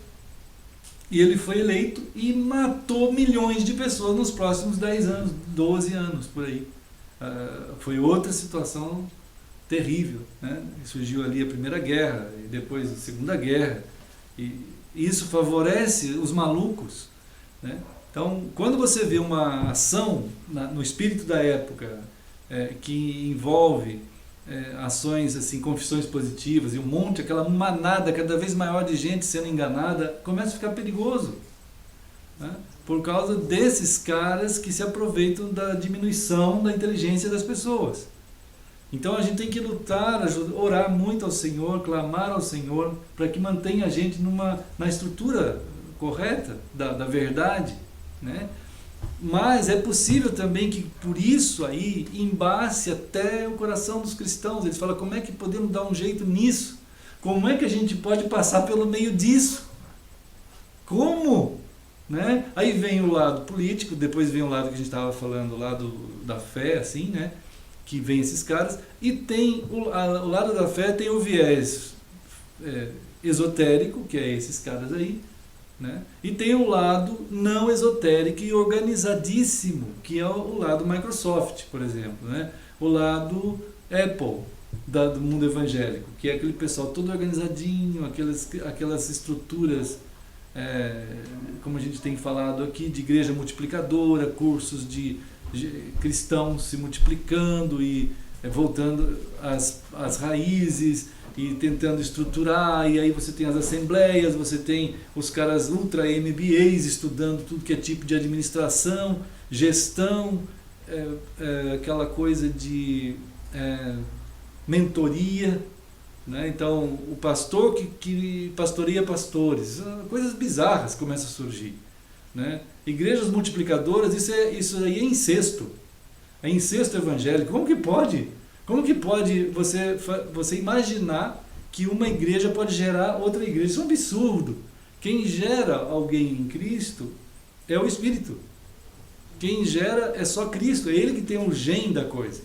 E ele foi eleito e matou milhões de pessoas nos próximos 10 anos, 12 anos, por aí. Foi outra situação terrível, né? Surgiu ali a Primeira Guerra e depois a Segunda Guerra, e isso favorece os malucos, né? Então, quando você vê uma ação no espírito da época que envolve ações assim, confissões positivas e aquela manada cada vez maior de gente sendo enganada, começa a ficar perigoso, né? Por causa desses caras que se aproveitam da diminuição da inteligência das pessoas. Então a gente tem que lutar, orar muito ao Senhor, clamar ao Senhor, para que mantenha a gente na estrutura correta da verdade, né? Mas é possível também que por isso aí embace até o coração dos cristãos. Eles falam, como é que podemos dar um jeito nisso? Como é que a gente pode passar pelo meio disso? Como? Né? Aí vem o lado político, depois vem o lado que a gente estava falando, o lado da fé, assim, né? Que vem esses caras, e tem o lado da fé tem o viés esotérico, que é esses caras aí, né? E tem o lado não esotérico e organizadíssimo, que é o lado Microsoft, por exemplo, né? O lado Apple do mundo evangélico, que é aquele pessoal todo organizadinho, aquelas estruturas, como a gente tem falado aqui, de igreja multiplicadora, cursos de cristãos se multiplicando e voltando às raízes e tentando estruturar, e aí você tem as assembleias, você tem os caras ultra MBAs estudando tudo que é tipo de administração, gestão, aquela coisa de mentoria, né? Então o pastor que pastoreia pastores, coisas bizarras começam a surgir, né? Igrejas multiplicadoras, isso aí é incesto evangélico. Como que pode você imaginar que uma igreja pode gerar outra igreja? Isso é um absurdo. Quem gera alguém em Cristo é o Espírito. Quem gera é só Cristo, é Ele que tem o gene da coisa.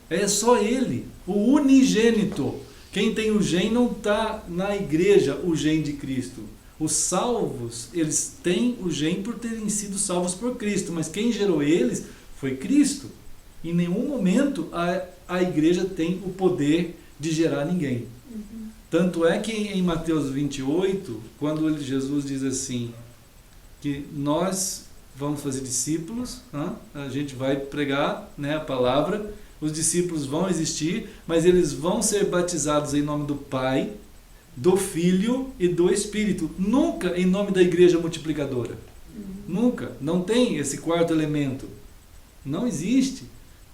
É só Ele, o unigênito. Quem tem o gene não está na igreja, o gene de Cristo. Os salvos, eles têm o gene por terem sido salvos por Cristo, mas quem gerou eles foi Cristo. Em nenhum momento a igreja tem o poder de gerar ninguém. Tanto é que em Mateus 28, quando Jesus diz assim, que nós vamos fazer discípulos, a gente vai pregar, né, a palavra, os discípulos vão existir, mas eles vão ser batizados em nome do Pai, do Filho e do Espírito. Nunca em nome da igreja multiplicadora. Nunca. Não tem esse quarto elemento. Não existe.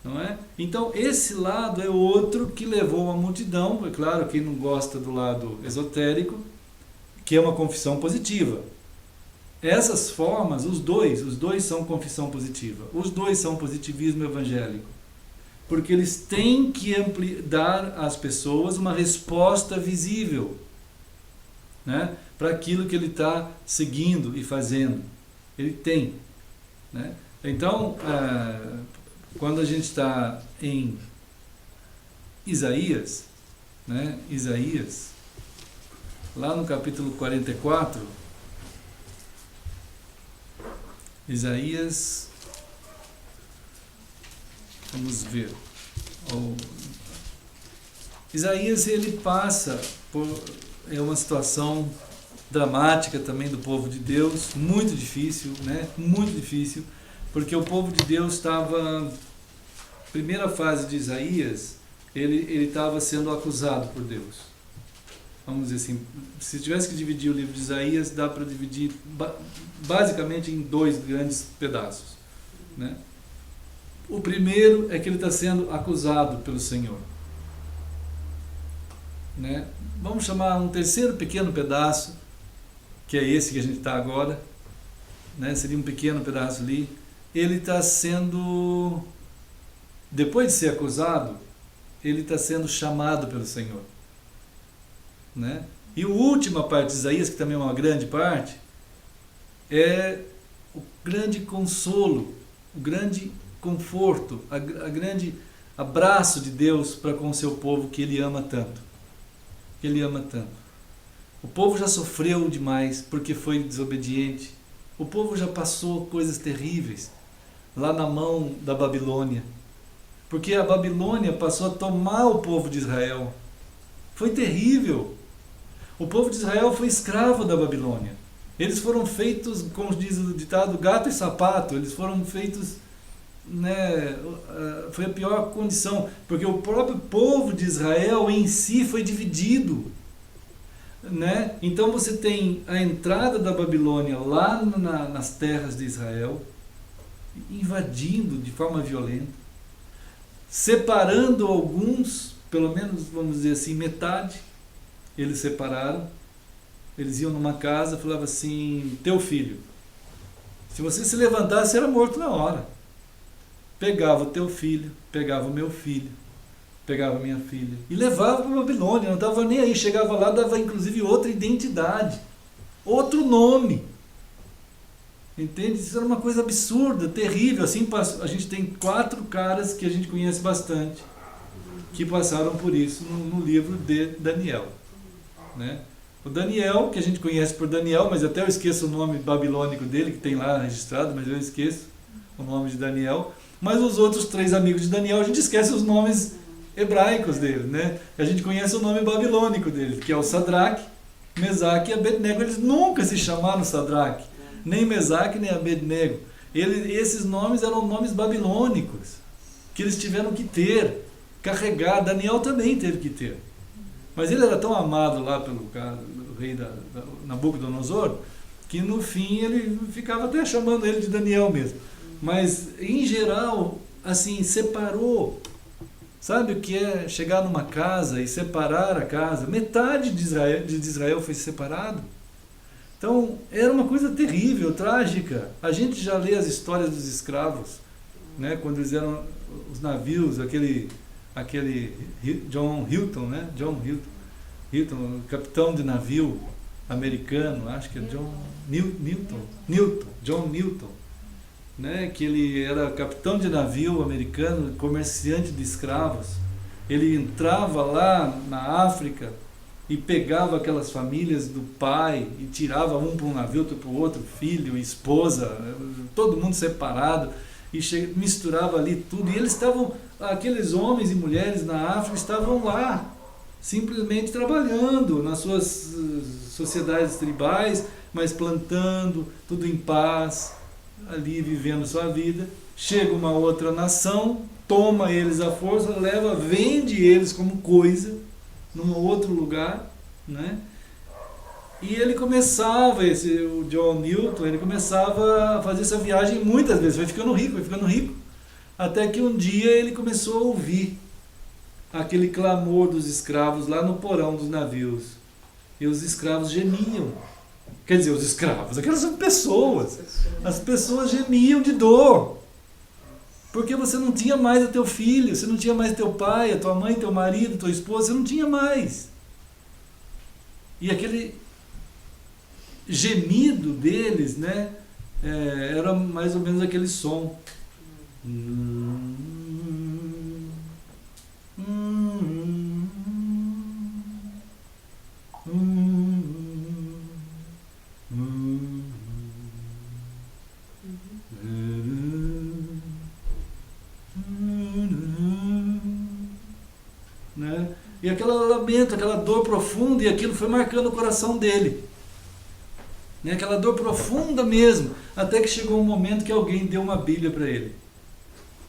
Não é? Então esse lado é outro que levou uma multidão, é claro, quem não gosta do lado esotérico, que é uma confissão positiva. Essas formas, os dois são confissão positiva. Os dois são positivismo evangélico. Porque eles têm que dar às pessoas uma resposta visível, né, para aquilo que ele está seguindo e fazendo. Ele tem. Né? Então, quando a gente está em Isaías, né, Isaías, lá no capítulo 44, Isaías, vamos ver, Isaías, ele passa por uma situação dramática também do povo de Deus, muito difícil, né? Muito difícil, porque o povo de Deus estava, primeira fase de Isaías, ele estava sendo acusado por Deus. Vamos dizer assim, se tivesse que dividir o livro de Isaías, dá para dividir basicamente em dois grandes pedaços, né? O primeiro é que ele está sendo acusado pelo Senhor, né? Vamos chamar um terceiro pequeno pedaço, que é esse que a gente está agora, né? Seria um pequeno pedaço ali. Ele está sendo, depois de ser acusado, ele está sendo chamado pelo Senhor, né? E a última parte de Isaías, que também é uma grande parte, é o grande consolo, o grande conforto, a grande abraço de Deus para com o seu povo que Ele ama tanto. Que Ele ama tanto. O povo já sofreu demais porque foi desobediente. O povo já passou coisas terríveis lá na mão da Babilônia. Porque a Babilônia passou a tomar o povo de Israel. Foi terrível. O povo de Israel foi escravo da Babilônia. Eles foram feitos, como diz o ditado, gato e sapato. Eles foram feitos, né, foi a pior condição, porque o próprio povo de Israel em si foi dividido, né? Então você tem a entrada da Babilônia lá nas terras de Israel, invadindo de forma violenta, separando alguns, pelo menos vamos dizer assim, metade, eles separaram. Eles iam numa casa, falavam assim, teu filho, se você se levantasse era morto na hora. Pegava o teu filho, pegava o meu filho, pegava a minha filha e levava para a Babilônia, não estava nem aí, chegava lá, dava inclusive outra identidade, outro nome, entende? Isso era uma coisa absurda, terrível. Assim, a gente tem 4 caras que a gente conhece bastante, que passaram por isso no livro de Daniel, né? O Daniel, que a gente conhece por Daniel, mas até eu esqueço o nome babilônico dele, que tem lá registrado, mas eu esqueço o nome de Daniel. Mas os outros 3 amigos de Daniel, a gente esquece os nomes hebraicos dele, né? A gente conhece o nome babilônico dele, que é o Sadraque, Mesaque e Abednego. Eles nunca se chamaram Sadraque, nem Mesaque, nem Abednego. Esses nomes eram nomes babilônicos, que eles tiveram que ter. carregar. Daniel também teve que ter. Mas ele era tão amado lá pelo rei Nabucodonosor, que no fim ele ficava até chamando ele de Daniel mesmo. Mas, em geral, assim, separou. Sabe o que é chegar numa casa e separar a casa? Metade de Israel foi separado. Então, era uma coisa terrível, trágica. A gente já lê as histórias dos escravos, né? Quando eles eram os navios, aquele John Hilton, né? John Hilton, capitão de navio americano, acho que é John Newton, né? Que ele era capitão de navio americano, comerciante de escravos. Ele entrava lá na África e pegava aquelas famílias do pai e tirava um para um navio, outro para o outro, filho, esposa, todo mundo separado, e misturava ali tudo. E eles estavam, aqueles homens e mulheres na África estavam lá, simplesmente trabalhando nas suas sociedades tribais, mas plantando, tudo em paz, ali vivendo sua vida. Chega uma outra nação, toma eles à força, vende eles como coisa num outro lugar, né? E ele começava, o John Newton, ele começava a fazer essa viagem muitas vezes, vai ficando rico, até que um dia ele começou a ouvir aquele clamor dos escravos lá no porão dos navios. E os escravos gemiam. Quer dizer, os escravos, aquelas são pessoas. As pessoas gemiam de dor. Porque você não tinha mais o teu filho, você não tinha mais teu pai, a tua mãe, teu marido, tua esposa, você não tinha mais. E aquele gemido deles, né, era mais ou menos aquele som. Né? E aquele lamento, aquela dor profunda, e aquilo foi marcando o coração dele, né? Aquela dor profunda mesmo, até que chegou um momento que alguém deu uma Bíblia para ele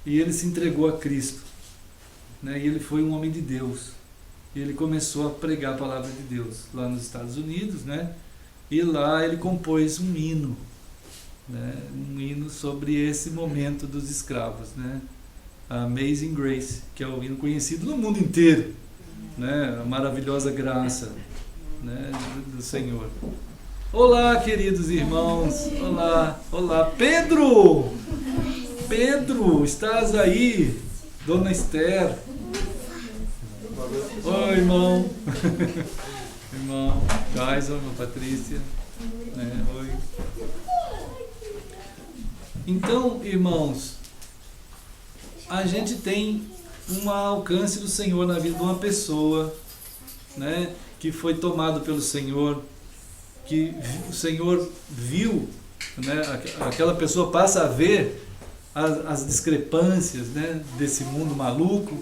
e ele se entregou a Cristo, né? E ele foi um homem de Deus e ele começou a pregar a palavra de Deus lá nos Estados Unidos, né? E lá ele compôs um hino, né? Um hino sobre esse momento dos escravos, né? A Amazing Grace, que é o hino conhecido no mundo inteiro, né? A maravilhosa graça, né, do Senhor. Olá, queridos irmãos. Olá. Pedro, estás aí? Dona Esther. Oi, irmão. Irmão Tyson, irmã Patrícia. Oi. Então, irmãos, a gente tem um alcance do Senhor na vida de uma pessoa, né, que foi tomado pelo Senhor, que o Senhor viu, né, aquela pessoa passa a ver as discrepâncias, né, desse mundo maluco.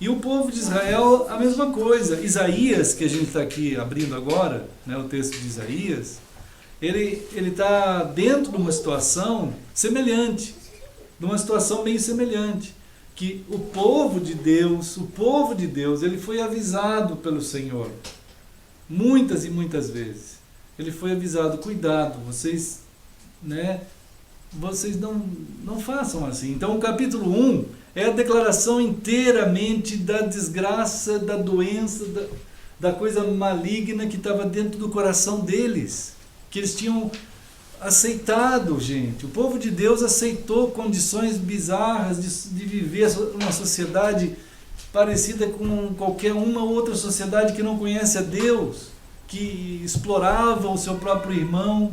E o povo de Israel, a mesma coisa. Isaías, que a gente está aqui abrindo agora, né, o texto de Isaías, ele está dentro de uma situação semelhante, de uma situação meio semelhante, que o povo de Deus, ele foi avisado pelo Senhor, muitas e muitas vezes. Ele foi avisado, cuidado, vocês, né, vocês não façam assim. Então o capítulo 1 é a declaração inteiramente da desgraça, da doença, da coisa maligna que estava dentro do coração deles, que eles tinham aceitado, gente. O povo de Deus aceitou condições bizarras de viver uma sociedade parecida com qualquer uma outra sociedade que não conhece a Deus, que explorava o seu próprio irmão,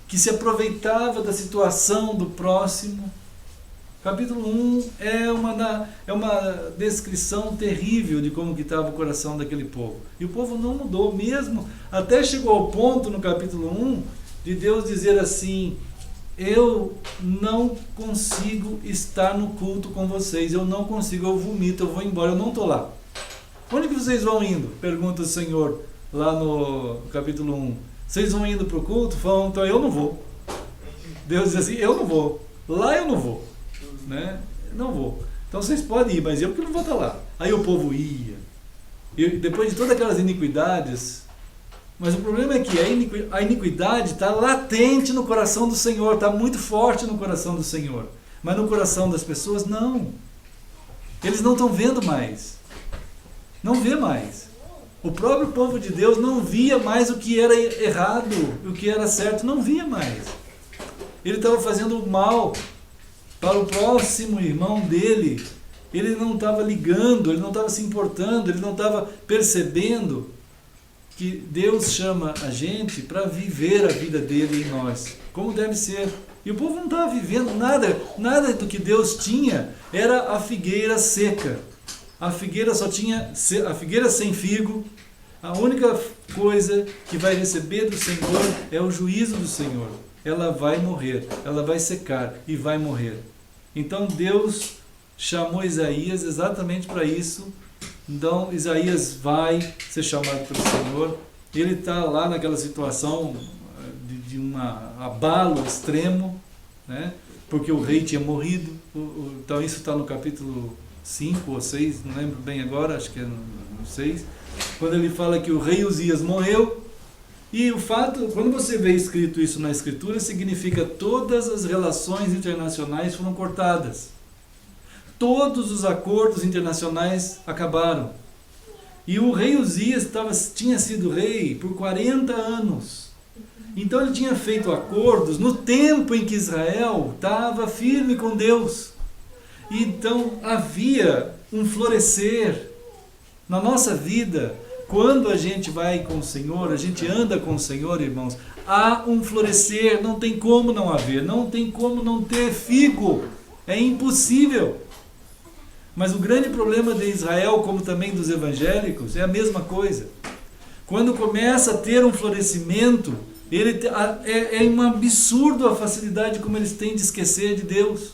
que se aproveitava da situação do próximo. Capítulo 1 é uma descrição terrível de como que estava o coração daquele povo. E o povo não mudou mesmo, até chegou ao ponto no capítulo 1 de Deus dizer assim: eu não consigo estar no culto com vocês, eu não consigo, eu vomito, eu vou embora, eu não estou lá. Onde que vocês vão indo? Pergunta o Senhor lá no capítulo 1. Vocês vão indo para o culto? Falam, então eu não vou. Deus diz assim, eu não vou, lá eu não vou, né? Não vou. Então vocês podem ir, mas eu que não vou estar lá. Aí o povo ia. E depois de todas aquelas iniquidades, mas o problema é que a iniquidade está latente no coração do Senhor, está muito forte no coração do Senhor. Mas no coração das pessoas, não. Eles não estão vendo mais. Não vê mais. O próprio povo de Deus não via mais o que era errado, o que era certo, não via mais. Ele estava fazendo mal para o próximo irmão dele. Ele não estava ligando, ele não estava se importando, ele não estava percebendo que Deus chama a gente para viver a vida dele em nós, como deve ser. E o povo não estava vivendo nada do que Deus tinha, era a figueira seca. A figueira só tinha, a figueira sem figo. A única coisa que vai receber do Senhor é o juízo do Senhor. Ela vai morrer, ela vai secar e vai morrer. Então Deus chamou Isaías exatamente para isso. Então Isaías vai ser chamado pelo Senhor. Ele está lá naquela situação de um abalo extremo, né? Porque o rei tinha morrido. Então isso está no capítulo 5 ou 6, não lembro bem agora, acho que é no 6, quando ele fala que o rei Uzias morreu. E o fato, quando você vê escrito isso na Escritura, significa que todas as relações internacionais foram cortadas. Todos os acordos internacionais acabaram. E o rei Uzias tinha sido rei por 40 anos. Então ele tinha feito acordos no tempo em que Israel estava firme com Deus. E então havia um florescer na nossa vida. Quando a gente vai com o Senhor, a gente anda com o Senhor, irmãos, há um florescer, não tem como não haver, não tem como não ter figo, é impossível. Mas o grande problema de Israel, como também dos evangélicos, é a mesma coisa. Quando começa a ter um florescimento, é um absurdo a facilidade como eles têm de esquecer de Deus,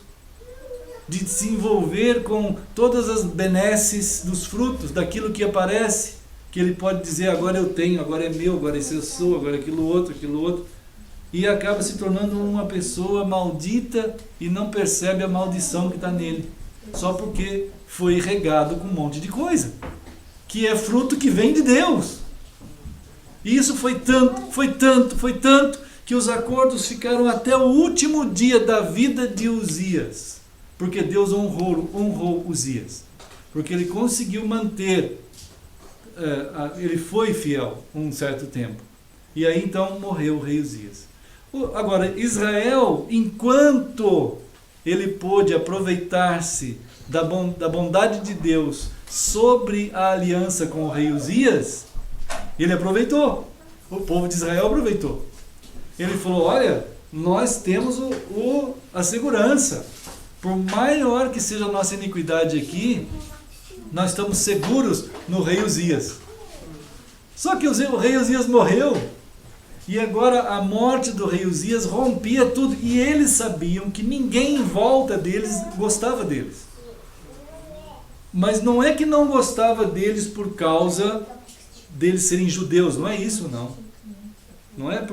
de se envolver com todas as benesses dos frutos, daquilo que aparece, que ele pode dizer, agora eu tenho, agora é meu, agora esse eu sou, agora aquilo outro, e acaba se tornando uma pessoa maldita e não percebe a maldição que está nele, só porque foi regado com um monte de coisa, que é fruto que vem de Deus. E isso foi tanto, que os acordos ficaram até o último dia da vida de Uzias, porque Deus honrou Uzias, porque ele conseguiu manter, ele foi fiel um certo tempo, e aí então morreu o rei Uzias. Agora, Israel, enquanto ele pôde aproveitar-se da bondade de Deus sobre a aliança com o rei Uzias, ele aproveitou. O povo de Israel aproveitou. Ele falou, olha, nós temos a segurança. Por maior que seja a nossa iniquidade aqui, nós estamos seguros no rei Uzias. Só que o rei Uzias morreu. E agora a morte do rei Uzias rompia tudo. E eles sabiam que ninguém em volta deles gostava deles. Mas não é que não gostava deles por causa deles serem judeus. Não é isso, não. Não é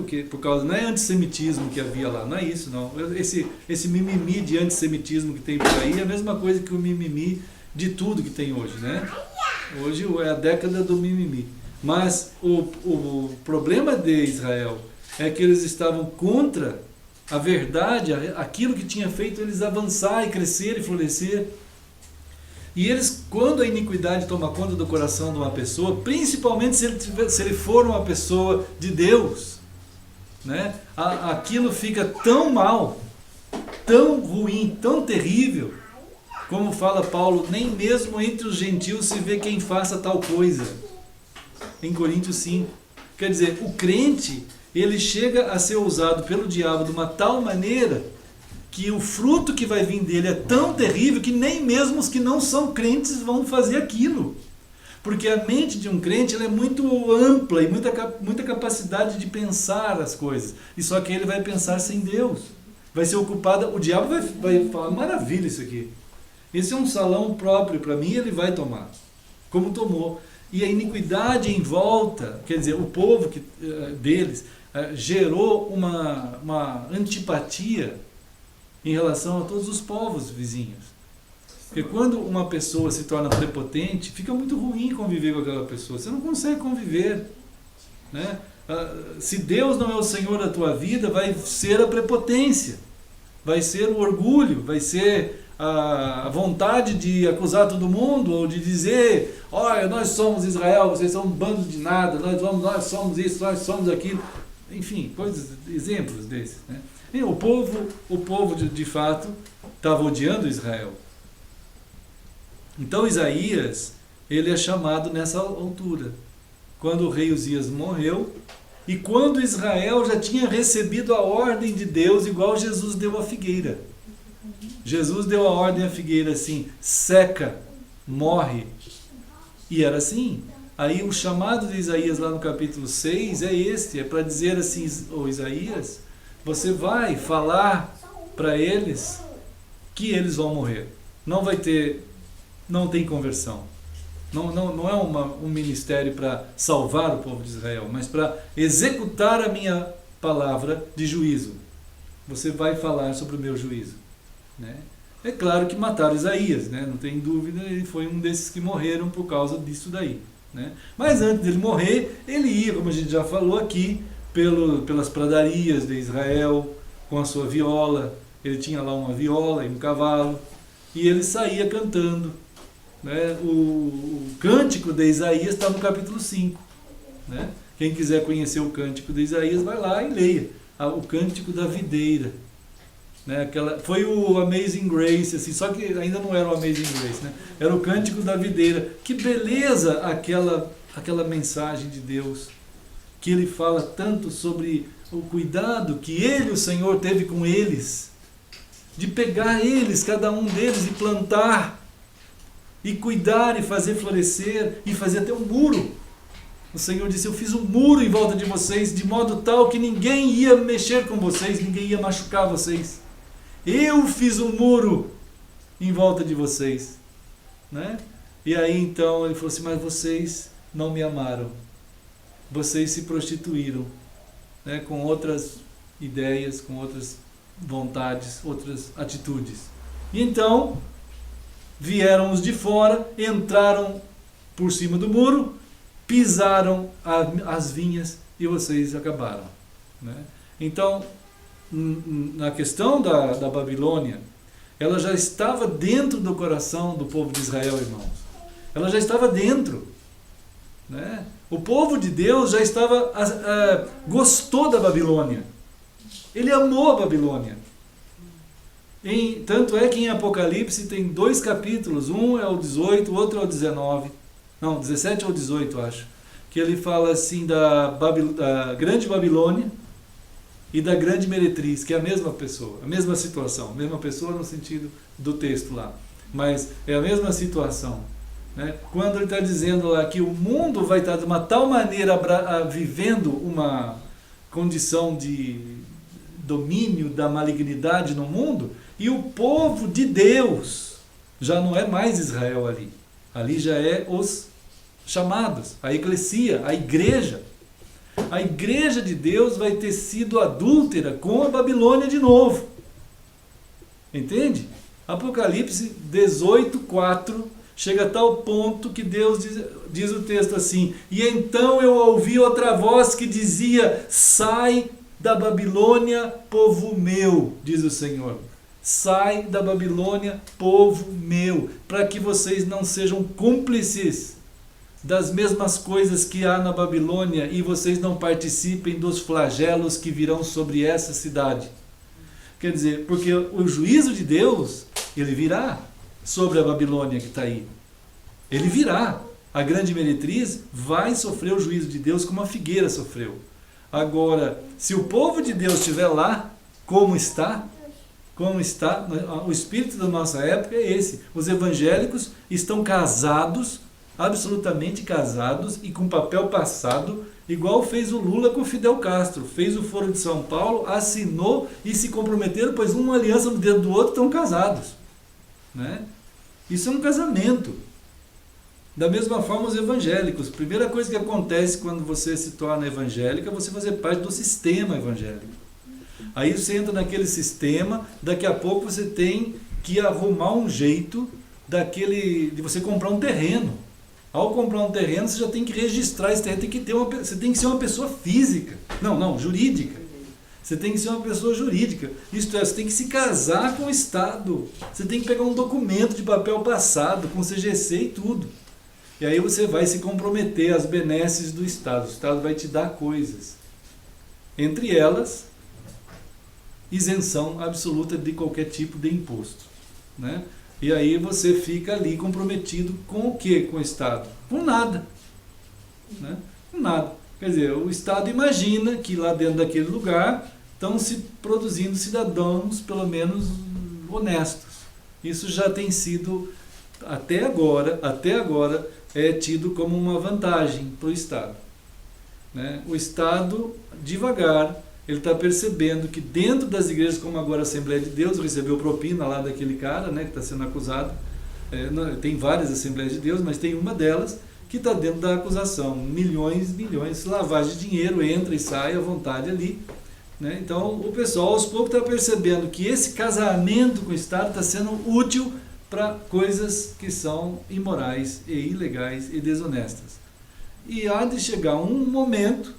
não é antissemitismo que havia lá. Não é isso, não. Esse mimimi de antissemitismo que tem por aí é a mesma coisa que o mimimi de tudo que tem hoje, né? Hoje é a década do mimimi. Mas o problema de Israel é que eles estavam contra a verdade, aquilo que tinha feito eles avançar e crescer e florescer. E eles, quando a iniquidade toma conta do coração de uma pessoa, principalmente se ele for uma pessoa de Deus, né? Aquilo fica tão mal, tão ruim, tão terrível, como fala Paulo, nem mesmo entre os gentios se vê quem faça tal coisa. Em Coríntios 5. Quer dizer, o crente, ele chega a ser usado pelo diabo de uma tal maneira que o fruto que vai vir dele é tão terrível que nem mesmo os que não são crentes vão fazer aquilo. Porque a mente de um crente ela é muito ampla e muita capacidade de pensar as coisas. E só que ele vai pensar sem Deus. Vai ser ocupado, o diabo vai falar, maravilha isso aqui. Esse é um salão próprio para mim, ele vai tomar. Como tomou. E a iniquidade em volta, quer dizer, o povo deles gerou uma antipatia em relação a todos os povos vizinhos. Porque quando uma pessoa se torna prepotente, fica muito ruim conviver com aquela pessoa. Você não consegue conviver, né? Se Deus não é o Senhor da tua vida, vai ser a prepotência, vai ser o orgulho, vai ser a vontade de acusar todo mundo, ou de dizer, olha, nós somos Israel, vocês são um bando de nada, nós somos isso, nós somos aquilo. Enfim, exemplos desses, né? E o povo de fato estava odiando Israel. Então Isaías, ele é chamado nessa altura, quando o rei Uzias morreu, e quando Israel já tinha recebido a ordem de Deus, igual Jesus deu à figueira. Jesus deu a ordem à figueira assim, seca, morre. E era assim. Aí o chamado de Isaías lá no capítulo 6 é este, é para dizer assim, ô Isaías, você vai falar para eles que eles vão morrer. Não tem conversão. Não é um ministério para salvar o povo de Israel, mas para executar a minha palavra de juízo. Você vai falar sobre o meu juízo, né? É claro que mataram Isaías, né? Não tem dúvida, ele foi um desses que morreram por causa disso daí, né? Mas antes dele morrer, ele ia, como a gente já falou aqui, pelas pradarias de Israel, com a sua viola. Ele tinha lá uma viola e um cavalo, e ele saía cantando, né? O cântico de Isaías está no capítulo 5, né? Quem quiser conhecer o cântico de Isaías, vai lá e leia o cântico da videira, né? Foi o Amazing Grace, assim, só que ainda não era o Amazing Grace, né? Era o cântico da videira. Que beleza aquela mensagem de Deus, que ele fala tanto sobre o cuidado que ele, o Senhor, teve com eles, de pegar eles, cada um deles, e plantar, e cuidar, e fazer florescer, e fazer até um muro. O Senhor disse, eu fiz um muro em volta de vocês, de modo tal que ninguém ia mexer com vocês, ninguém ia machucar vocês. Eu fiz um muro em volta de vocês, né? E aí então ele falou assim, mas vocês não me amaram. Vocês se prostituíram, né? Com outras ideias, com outras vontades, outras atitudes. E então vieram os de fora, entraram por cima do muro, pisaram as vinhas e vocês acabaram, né? Então, na questão da Babilônia, ela já estava dentro do coração do povo de Israel, irmãos. Ela já estava dentro, né? O povo de Deus já estava gostou da Babilônia. Ele amou a Babilônia. Tanto é que em Apocalipse tem 2 capítulos, um é o 18, o outro é o 19. Não, 17 ou 18, acho. Que ele fala assim da grande Babilônia e da grande meretriz, que é a mesma pessoa, a mesma situação. A mesma pessoa no sentido do texto lá. Mas é a mesma situação, né? Quando ele está dizendo lá que o mundo vai estar de uma tal maneira vivendo uma condição de domínio da malignidade no mundo, e o povo de Deus já não é mais Israel ali. Ali já é os chamados, a eclesia, a igreja. A igreja de Deus vai ter sido adúltera com a Babilônia de novo. Entende? Apocalipse 18:4 chega a tal ponto que Deus diz o texto assim, e então eu ouvi outra voz que dizia, sai da Babilônia, povo meu, diz o Senhor. Sai da Babilônia, povo meu, para que vocês não sejam cúmplices das mesmas coisas que há na Babilônia e vocês não participem dos flagelos que virão sobre essa cidade. Quer dizer, porque o juízo de Deus, ele virá sobre a Babilônia que está aí. Ele virá. A grande meretriz vai sofrer o juízo de Deus como a figueira sofreu. Agora, se o povo de Deus estiver lá, como está, o espírito da nossa época é esse. Os evangélicos estão casados, absolutamente casados e com papel passado, igual fez o Lula com o Fidel Castro. Fez o Foro de São Paulo, assinou e se comprometeram, pois uma aliança no dedo do outro, estão casados, né? Isso é um casamento. Da mesma forma os evangélicos. A primeira coisa que acontece quando você se torna evangélico é você fazer parte do sistema evangélico. Aí você entra naquele sistema, daqui a pouco você tem que arrumar um jeito de você comprar um terreno. Ao comprar um terreno, você já tem que registrar esse terreno, você tem que ser uma pessoa física. Não, jurídica. Você tem que ser uma pessoa jurídica. Isto é, você tem que se casar com o Estado. Você tem que pegar um documento de papel passado, com CGC e tudo. E aí você vai se comprometer às benesses do Estado. O Estado vai te dar coisas. Entre elas, isenção absoluta de qualquer tipo de imposto, né? E aí você fica ali comprometido com o quê? Com o Estado? Com nada, né? Com nada. Quer dizer, o Estado imagina que lá dentro daquele lugar estão se produzindo cidadãos, pelo menos, honestos. Isso já tem sido, até agora, é tido como uma vantagem para o Estado, né? O Estado, devagar, ele está percebendo que dentro das igrejas, como agora a Assembleia de Deus, recebeu propina lá daquele cara, né, que está sendo acusado. Tem várias Assembleias de Deus, mas tem uma delas que está dentro da acusação. Milhões, lavagem de dinheiro, entra e sai à vontade ali, né? Então o pessoal aos poucos está percebendo que esse casamento com o Estado está sendo útil para coisas que são imorais e ilegais e desonestas. E há de chegar um momento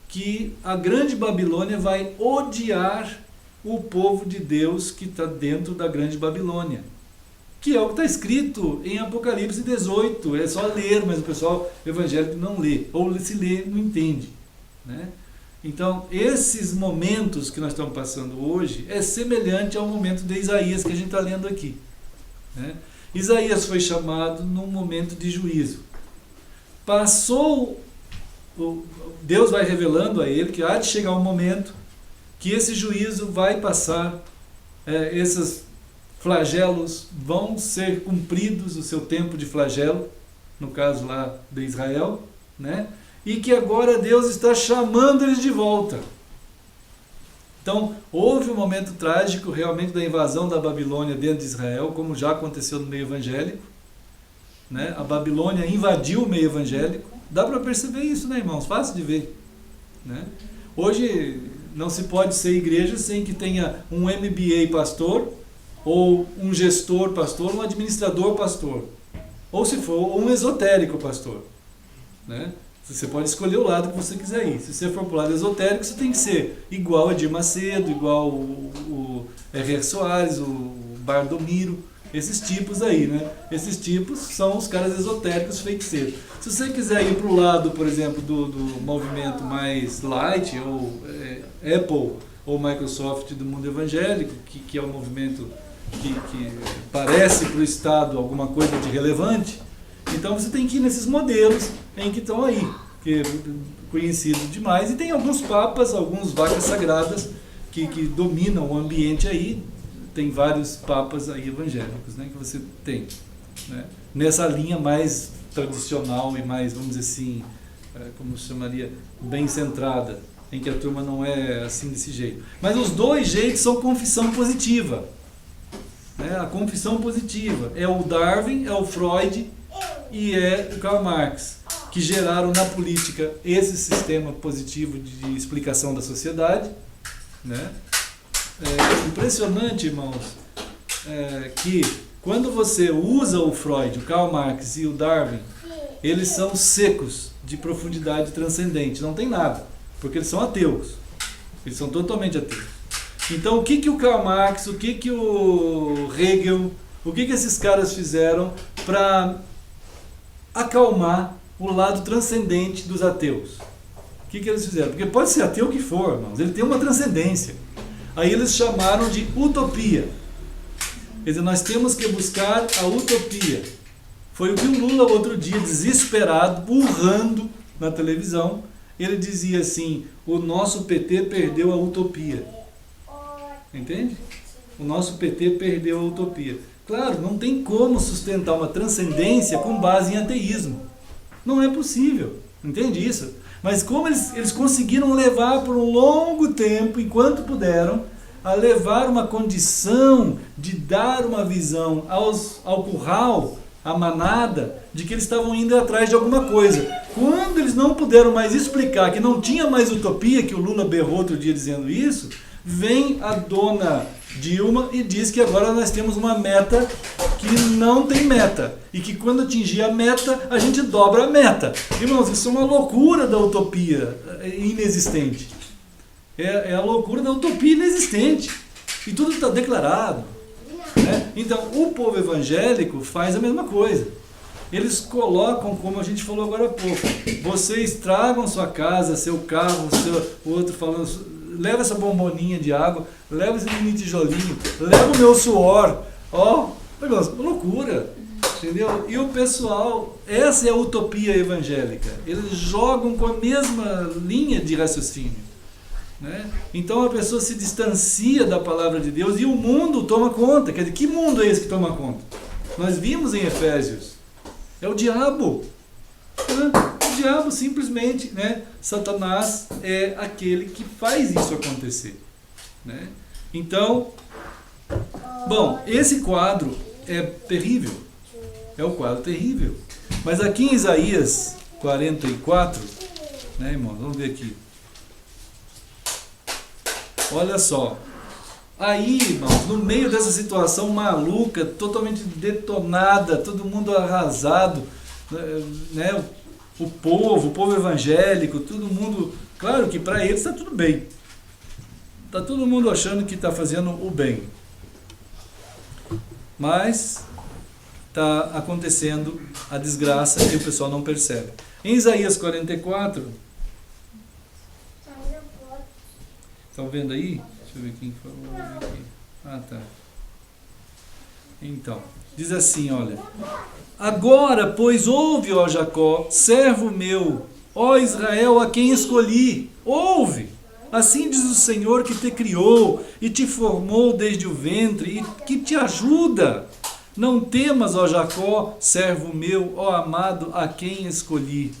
que a grande Babilônia vai odiar o povo de Deus que está dentro da grande Babilônia, que é o que está escrito em Apocalipse 18. É só ler, mas o pessoal evangélico não lê, ou se lê, não entende, né? Então, esses momentos que nós estamos passando hoje é semelhante ao momento de Isaías que a gente está lendo aqui, né? Isaías foi chamado num momento de juízo. Deus vai revelando a ele que há de chegar um momento que esse juízo vai passar, esses flagelos vão ser cumpridos, o seu tempo de flagelo, no caso lá de Israel, né? E que agora Deus está chamando eles de volta. Então, houve um momento trágico realmente da invasão da Babilônia dentro de Israel, como já aconteceu no meio evangélico, né? A Babilônia invadiu o meio evangélico. Dá para perceber isso, né, irmãos? Fácil de ver, né? Hoje não se pode ser igreja sem que tenha um MBA pastor, ou um gestor pastor, um administrador pastor, ou se for um esotérico pastor, né? Você pode escolher o lado que você quiser ir. Se você for para o lado esotérico, você tem que ser igual a Edir Macedo, igual o R.R. Soares, o Bardomiro, esses tipos aí, né? Esses tipos são os caras esotéricos feiticeiros. Se você quiser ir para o lado, por exemplo, do movimento mais light, ou Apple ou Microsoft do mundo evangélico, que é um movimento que parece para o Estado alguma coisa de relevante, então você tem que ir nesses modelos em que estão aí, que é conhecido demais, e tem alguns papas, alguns vacas sagradas que dominam o ambiente aí. Tem vários papas aí evangélicos, né, que você tem, né, nessa linha mais tradicional e mais, vamos dizer assim, como se chamaria, bem centrada, em que a turma não é assim desse jeito. Mas os dois jeitos são confissão positiva, né? A confissão positiva é o Darwin, é o Freud e é o Karl Marx, que geraram na política esse sistema positivo de explicação da sociedade, né? É impressionante, irmãos, que quando você usa o Freud, o Karl Marx e o Darwin, eles são secos de profundidade transcendente, não tem nada, porque eles são ateus, eles são totalmente ateus. Então o que o Karl Marx, o que o Hegel, o que esses caras fizeram para acalmar o lado transcendente dos ateus? O que eles fizeram? Porque pode ser ateu que for, irmãos, ele tem uma transcendência. Aí eles chamaram de utopia. Quer dizer, nós temos que buscar a utopia. Foi o que o Lula, outro dia, desesperado, burrando na televisão, ele dizia assim: o nosso PT perdeu a utopia. Entende? O nosso PT perdeu a utopia. Claro, não tem como sustentar uma transcendência com base em ateísmo. Não é possível. Entende isso? Mas como eles conseguiram levar por um longo tempo, enquanto puderam, a levar uma condição de dar uma visão ao curral, à manada, de que eles estavam indo atrás de alguma coisa. Quando eles não puderam mais explicar que não tinha mais utopia, que o Lula berrou outro dia dizendo isso, Vem a dona Dilma e diz que agora nós temos uma meta que não tem meta. E que quando atingir a meta, a gente dobra a meta. Irmãos, isso é uma loucura da utopia inexistente. É a loucura da utopia inexistente. E tudo está declarado. Né? Então, o povo evangélico faz a mesma coisa. Eles colocam, como a gente falou agora há pouco, vocês tragam sua casa, seu carro, o outro falando, leva essa bomboninha de água, leva esse mini tijolinho, leva o meu suor. Loucura. Entendeu? E o pessoal, essa é a utopia evangélica. Eles jogam com a mesma linha de raciocínio. Né? Então a pessoa se distancia da palavra de Deus e o mundo toma conta. Quer dizer, que mundo é esse que toma conta? Nós vimos em Efésios. É o diabo. O diabo simplesmente, né? Satanás é aquele que faz isso acontecer. Né? Então, bom, esse quadro é terrível. É um quadro terrível. Mas aqui em Isaías 44, né, irmãos? Vamos ver aqui. Olha só. Aí, irmãos, no meio dessa situação maluca, totalmente detonada, todo mundo arrasado, né? O povo evangélico, todo mundo... Claro que para eles está tudo bem. Está todo mundo achando que está fazendo o bem. Mas está acontecendo a desgraça e o pessoal não percebe. Em Isaías 44... Estão vendo aí? Deixa eu ver quem falou aqui. Ah, tá. Então, diz assim, olha. Agora, pois, ouve, ó Jacó, servo meu, ó Israel, a quem escolhi. Ouve! Assim diz o Senhor que te criou e te formou desde o ventre e que te ajuda. Não temas, ó Jacó, servo meu, ó amado, a quem escolhi.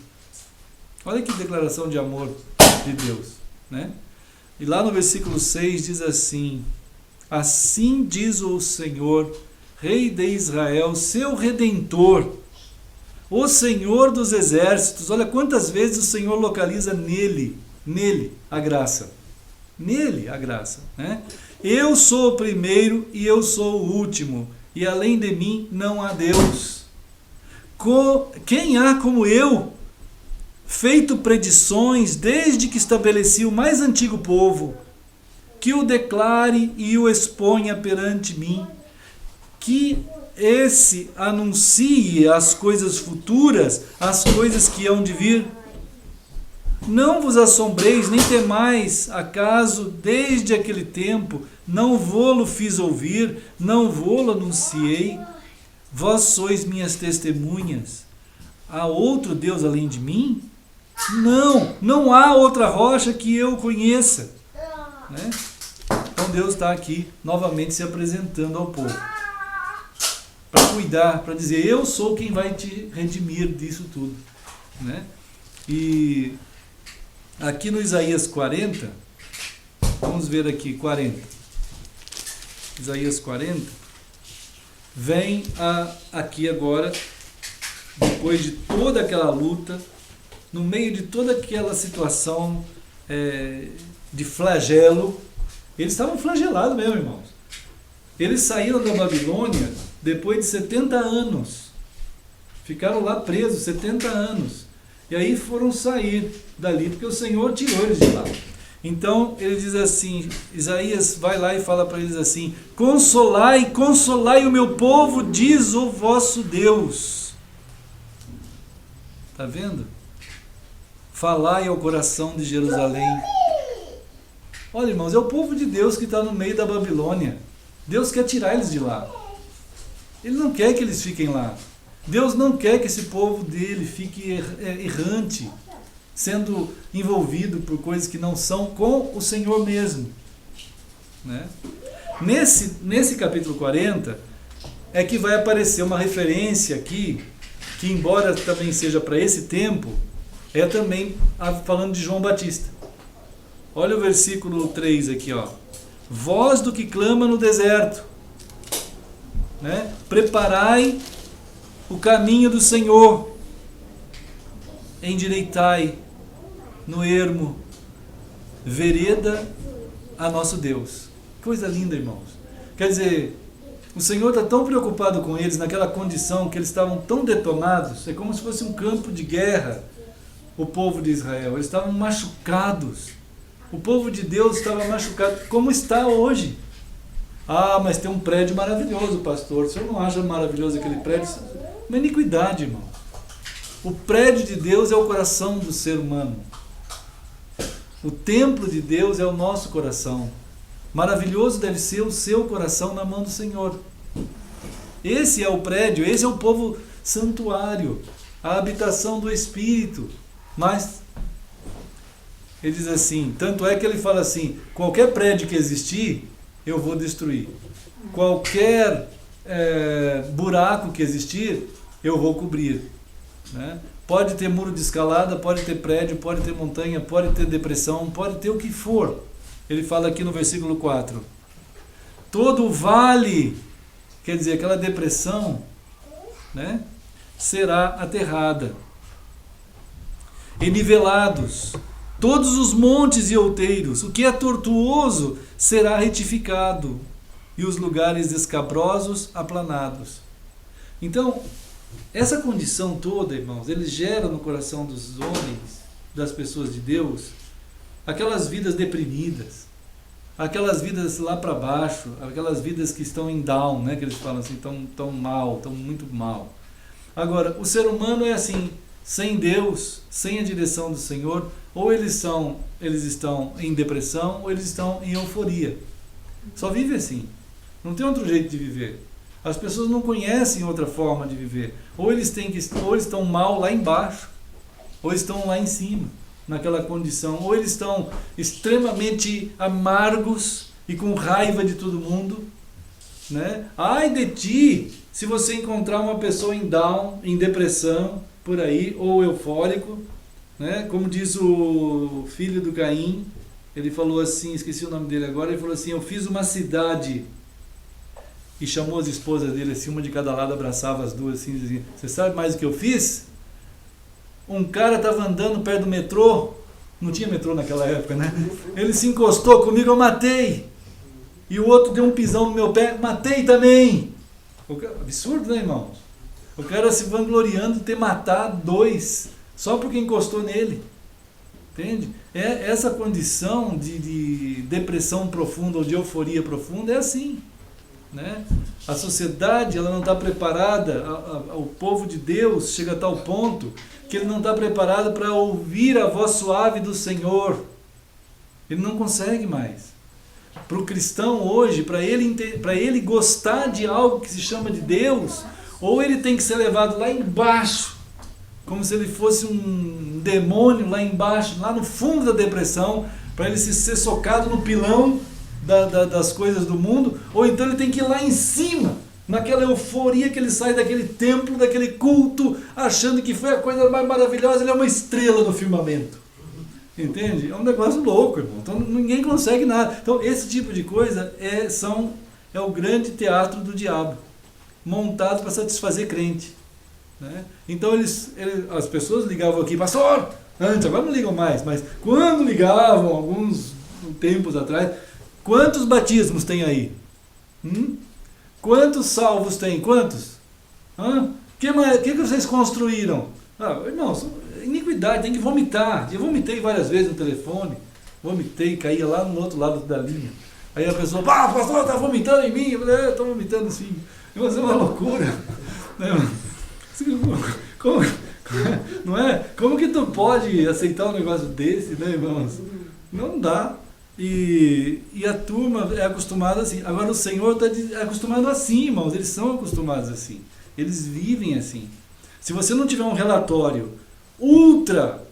Olha que declaração de amor de Deus, né? E lá no versículo 6 diz assim: assim diz o Senhor, Rei de Israel, seu Redentor, o Senhor dos exércitos. Olha quantas vezes o Senhor localiza nele a graça. Nele a graça. Né? Eu sou o primeiro e eu sou o último, e além de mim não há Deus. Quem há como eu? Feito predições desde que estabeleci o mais antigo povo, que o declare e o exponha perante mim, que esse anuncie as coisas futuras, as coisas que hão de vir. Não vos assombreis, nem temais, acaso desde aquele tempo não vô-lo fiz ouvir, não vô-lo anunciei? Vós sois minhas testemunhas. Há outro Deus além de mim? Não há outra rocha que eu conheça. Né? Então Deus está aqui novamente se apresentando ao povo. Para cuidar, para dizer, eu sou quem vai te redimir disso tudo. Né? E aqui no Isaías 40, vamos ver aqui, 40. Isaías 40, vem aqui agora, depois de toda aquela luta, no meio de toda aquela situação de flagelo, eles estavam flagelados mesmo, irmãos. Eles saíram da Babilônia depois de 70 anos. Ficaram lá presos 70 anos. E aí foram sair dali, porque o Senhor tirou eles de lá. Então, ele diz assim, Isaías vai lá e fala para eles assim: consolai, consolai o meu povo, diz o vosso Deus. Está vendo? Falai ao coração de Jerusalém. Olha, irmãos, é o povo de Deus que está no meio da Babilônia. Deus quer tirar eles de lá. Ele não quer que eles fiquem lá. Deus não quer que esse povo dele fique errante, sendo envolvido por coisas que não são com o Senhor mesmo. Né? Nesse capítulo 40 é que vai aparecer uma referência aqui, que embora também seja para esse tempo, é também falando de João Batista. Olha o versículo 3 aqui, ó. Voz do que clama no deserto, né? Preparai o caminho do Senhor, endireitai no ermo, vereda a nosso Deus. Coisa linda, irmãos. Quer dizer, o Senhor está tão preocupado com eles, naquela condição que eles estavam tão detonados, é como se fosse um campo de guerra, o povo de Israel. Eles estavam machucados. O povo de Deus estava machucado, como está hoje. Ah, mas tem um prédio maravilhoso, pastor. O senhor não acha maravilhoso aquele prédio? Uma iniquidade, irmão. O prédio de Deus é o coração do ser humano. O templo de Deus é o nosso coração. Maravilhoso deve ser o seu coração na mão do Senhor. Esse é o prédio, esse é o povo santuário, a habitação do Espírito. Mas ele diz assim, tanto é que ele fala assim, qualquer prédio que existir, eu vou destruir. Qualquer buraco que existir, eu vou cobrir. Né? Pode ter muro de escalada, pode ter prédio, pode ter montanha, pode ter depressão, pode ter o que for. Ele fala aqui no versículo 4. Todo vale, quer dizer, aquela depressão, né, será aterrada. E nivelados, todos os montes e outeiros, o que é tortuoso será retificado, e os lugares escabrosos aplanados. Então, essa condição toda, irmãos, ele gera no coração dos homens, das pessoas de Deus, aquelas vidas deprimidas, aquelas vidas lá para baixo, aquelas vidas que estão em down, né, que eles falam assim, tão mal, tão muito mal. Agora, o ser humano é assim, sem Deus, sem a direção do Senhor, ou eles estão em depressão, ou eles estão em euforia. Só vive assim. Não tem outro jeito de viver. As pessoas não conhecem outra forma de viver. Ou eles estão mal lá embaixo, ou estão lá em cima, naquela condição. Ou eles estão extremamente amargos e com raiva de todo mundo. Né? Ai de ti, se você encontrar uma pessoa em down, em depressão, por aí, ou eufórico, né? Como diz o filho do Caim, ele falou assim, esqueci o nome dele agora, ele falou assim, eu fiz uma cidade, e chamou as esposas dele assim, uma de cada lado, abraçava as duas assim, dizia, você sabe mais o que eu fiz? Um cara estava andando perto do metrô, não tinha metrô naquela época, né? Ele se encostou comigo, eu matei, e o outro deu um pisão no meu pé, matei também. Absurdo, né, irmãos? O cara se vangloriando de ter matado 2, só porque encostou nele. Entende? Essa condição de depressão profunda ou de euforia profunda é assim. Né? A sociedade ela não está preparada, o povo de Deus chega a tal ponto que ele não está preparado para ouvir a voz suave do Senhor. Ele não consegue mais. Para o cristão hoje, para ele gostar de algo que se chama de Deus, ou ele tem que ser levado lá embaixo, como se ele fosse um demônio lá embaixo, lá no fundo da depressão, para ele ser socado no pilão das coisas do mundo, ou então ele tem que ir lá em cima, naquela euforia que ele sai daquele templo, daquele culto, achando que foi a coisa mais maravilhosa, ele é uma estrela no firmamento. Entende? É um negócio louco, irmão. Então ninguém consegue nada. Então esse tipo de coisa é o grande teatro do diabo, montado para satisfazer crente. Né? Então as pessoas ligavam aqui, pastor, antes, agora não ligam mais, mas quando ligavam, alguns tempos atrás, quantos batismos tem aí? Quantos salvos tem? Quantos? O que vocês construíram? Irmãos, iniquidade, tem que vomitar. Eu vomitei várias vezes no telefone, caía lá no outro lado da linha. Aí a pessoa, pastor, está vomitando em mim. Eu falei, estou vomitando sim. Mas é uma loucura. Não é? Como que tu pode aceitar um negócio desse, né, irmãos? Não dá. E a turma é acostumada assim. Agora o Senhor está acostumado assim, irmãos. Eles são acostumados assim. Eles vivem assim. Se você não tiver um relatório ultra,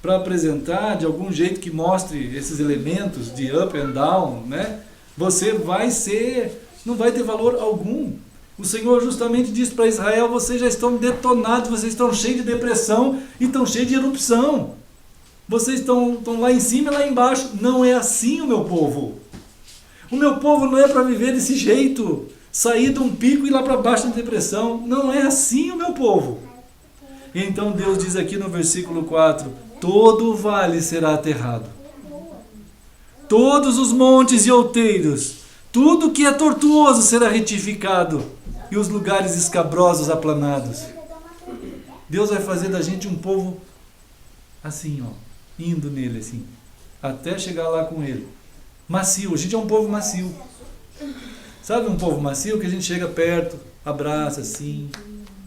para apresentar de algum jeito que mostre esses elementos de up and down, né? Você não vai ter valor algum. O Senhor justamente diz para Israel, vocês já estão detonados, vocês estão cheios de depressão e estão cheios de erupção. Vocês estão lá em cima e lá embaixo. Não é assim o meu povo. O meu povo não é para viver desse jeito, sair de um pico e ir lá para baixo da depressão. Não é assim o meu povo. Então Deus diz aqui no versículo 4, todo o vale será aterrado. todos os montes e outeiros, tudo que é tortuoso será retificado, e os lugares escabrosos aplanados. Deus vai fazer da gente um povo assim, ó, indo nele assim, até chegar lá com ele. Macio, a gente é um povo macio. Sabe um povo macio que a gente chega perto, abraça assim.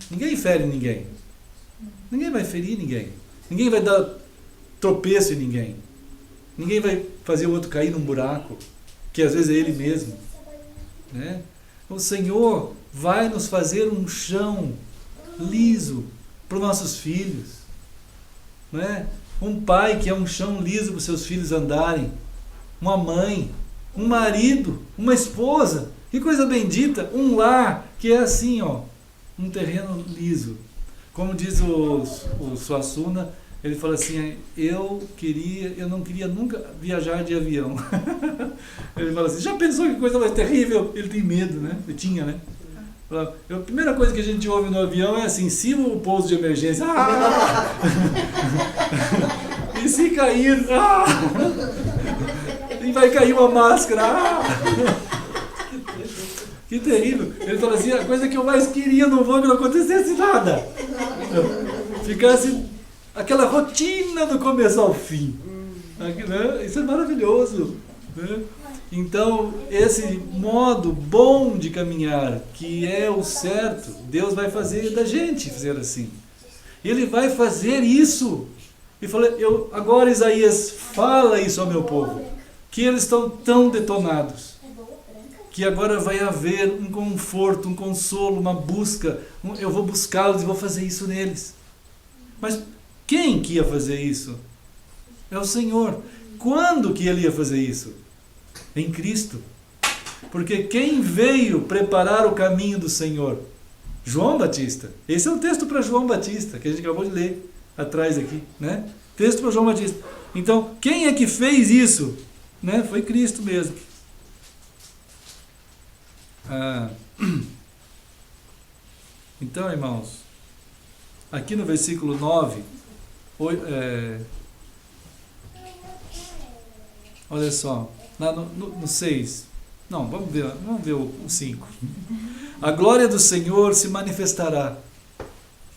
Ninguém fere ninguém. Ninguém vai ferir ninguém. Ninguém vai dar tropeço em ninguém. Ninguém vai fazer o outro cair num buraco, que às vezes é ele mesmo. Né? O Senhor vai nos fazer um chão liso para os nossos filhos. Né? Um pai que é um chão liso para os seus filhos andarem. Uma mãe, um marido, uma esposa. Que coisa bendita, um lar que é assim, ó, um terreno liso. Como diz o Suassuna, ele fala assim, eu não queria nunca viajar de avião. Ele fala assim, já pensou que coisa mais terrível? Ele tem medo, né? Ele tinha, né? A primeira coisa que a gente ouve no avião é assim, cima o pouso de emergência. Ah! E se cair, ah! E vai cair uma máscara. Ah! Que terrível. Ele fala assim, a coisa que eu mais queria no voo é que não acontecesse nada. Ficasse aquela rotina do começo ao fim. Né? Isso é maravilhoso. Né? Então, esse modo bom de caminhar, que é o certo, Deus vai fazer da gente fazer assim. Ele vai fazer isso. E falei, agora Isaías, fala isso ao meu povo, que eles estão tão detonados, que agora vai haver um conforto, um consolo, uma busca, eu vou buscá-los e vou fazer isso neles. Mas quem que ia fazer isso? É o Senhor. Quando que Ele ia fazer isso? Em Cristo. Porque quem veio preparar o caminho do Senhor? João Batista. Esse é o texto para João Batista, que a gente acabou de ler atrás aqui, né? Texto para João Batista. Então, quem é que fez isso? Né? Foi Cristo mesmo. Então, irmãos, aqui no versículo 9, olha só, lá no 6, não, vamos ver o 5. A glória do Senhor se manifestará.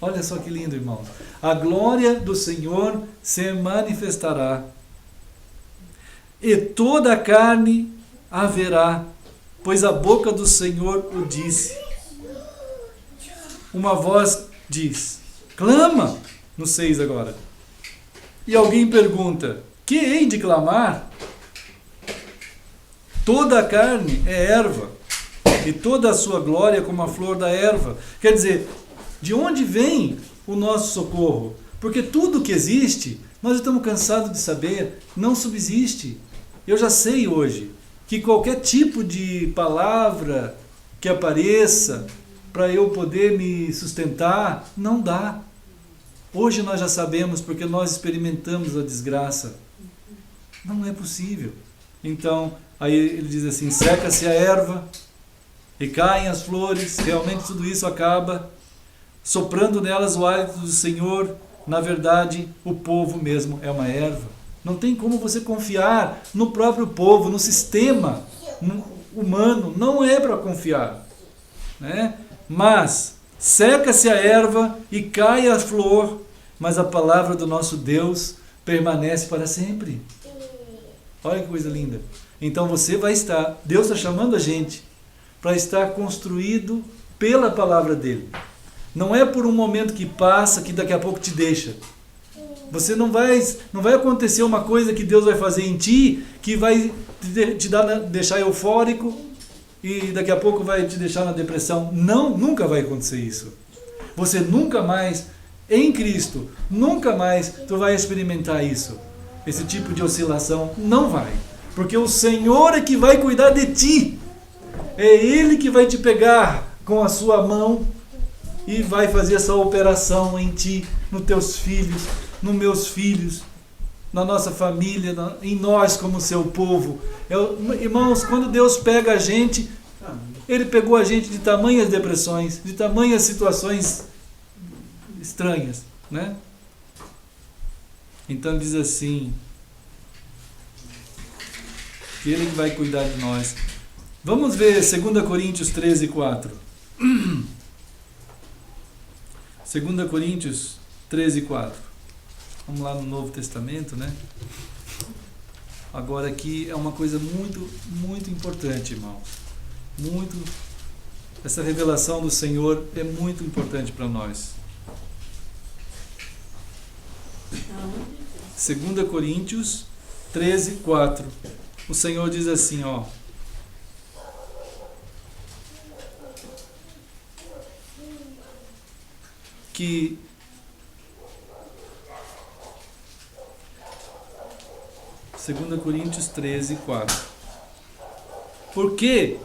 Olha só que lindo, irmãos. A glória do Senhor se manifestará, e toda a carne a verá, pois a boca do Senhor o disse. Uma voz diz, clama, no 6 agora. E alguém pergunta, que hei de clamar? Toda a carne é erva, e toda a sua glória como a flor da erva. Quer dizer, de onde vem o nosso socorro? Porque tudo que existe, nós estamos cansados de saber, não subsiste. Eu já sei hoje que qualquer tipo de palavra que apareça para eu poder me sustentar, não dá. Hoje nós já sabemos porque nós experimentamos a desgraça. Não é possível. Então, aí ele diz assim, seca-se a erva e caem as flores, realmente tudo isso acaba, soprando nelas o hálito do Senhor. Na verdade, o povo mesmo é uma erva. Não tem como você confiar no próprio povo, no sistema humano. Não é para confiar. Né? Mas, seca-se a erva e cai a flor, mas a palavra do nosso Deus permanece para sempre. Olha que coisa linda. Então você vai estar, Deus está chamando a gente para estar construído pela palavra dele. Não é por um momento que passa, que daqui a pouco te deixa. Você não vai acontecer uma coisa que Deus vai fazer em ti, que vai te deixar eufórico e daqui a pouco vai te deixar na depressão. Não, nunca vai acontecer isso. Você nunca mais, em Cristo, nunca mais tu vai experimentar isso. Esse tipo de oscilação não vai. Porque o Senhor é que vai cuidar de ti. É Ele que vai te pegar com a sua mão e vai fazer essa operação em ti, nos teus filhos, nos meus filhos, na nossa família, em nós como seu povo. Irmãos, quando Deus pega a gente, Ele pegou a gente de tamanhas depressões, de tamanhas situações estranhas, né? Então diz assim, que Ele que vai cuidar de nós. Vamos ver 2 Coríntios 13, 4. 2 Coríntios 13, 4. Vamos lá no Novo Testamento, né? Agora aqui é uma coisa muito, muito importante, irmãos. Essa revelação do Senhor é muito importante para nós. 2 Coríntios 13, 4. O Senhor diz assim, ó. Que Segunda Coríntios 13, 4. Porque,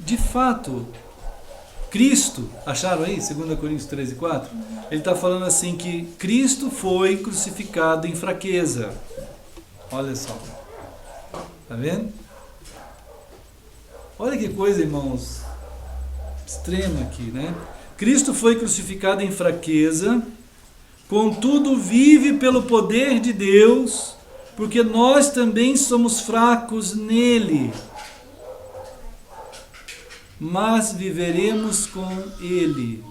de fato, Cristo, acharam aí? 2 Coríntios 13, 4? Ele está falando assim que Cristo foi crucificado em fraqueza. Olha só. Está vendo? Olha que coisa, irmãos, extrema aqui, né? Cristo foi crucificado em fraqueza, contudo vive pelo poder de Deus, porque nós também somos fracos nele, mas viveremos com ele.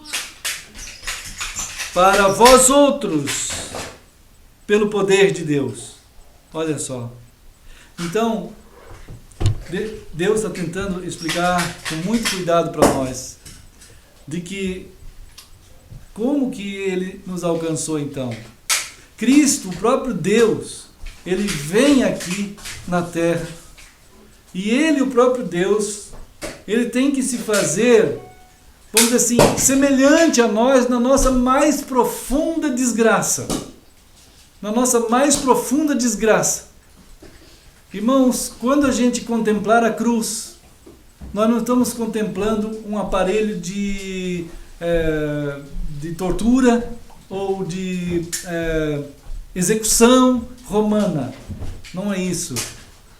Para vós outros, pelo poder de Deus. Olha só. Então, Deus está tentando explicar com muito cuidado para nós de que como que Ele nos alcançou então. Cristo, o próprio Deus, Ele vem aqui na terra e Ele, o próprio Deus, Ele tem que se fazer, vamos dizer assim, semelhante a nós na nossa mais profunda desgraça. Na nossa mais profunda desgraça. Irmãos, quando a gente contemplar a cruz, nós não estamos contemplando um aparelho de tortura ou de execução romana. Não é isso.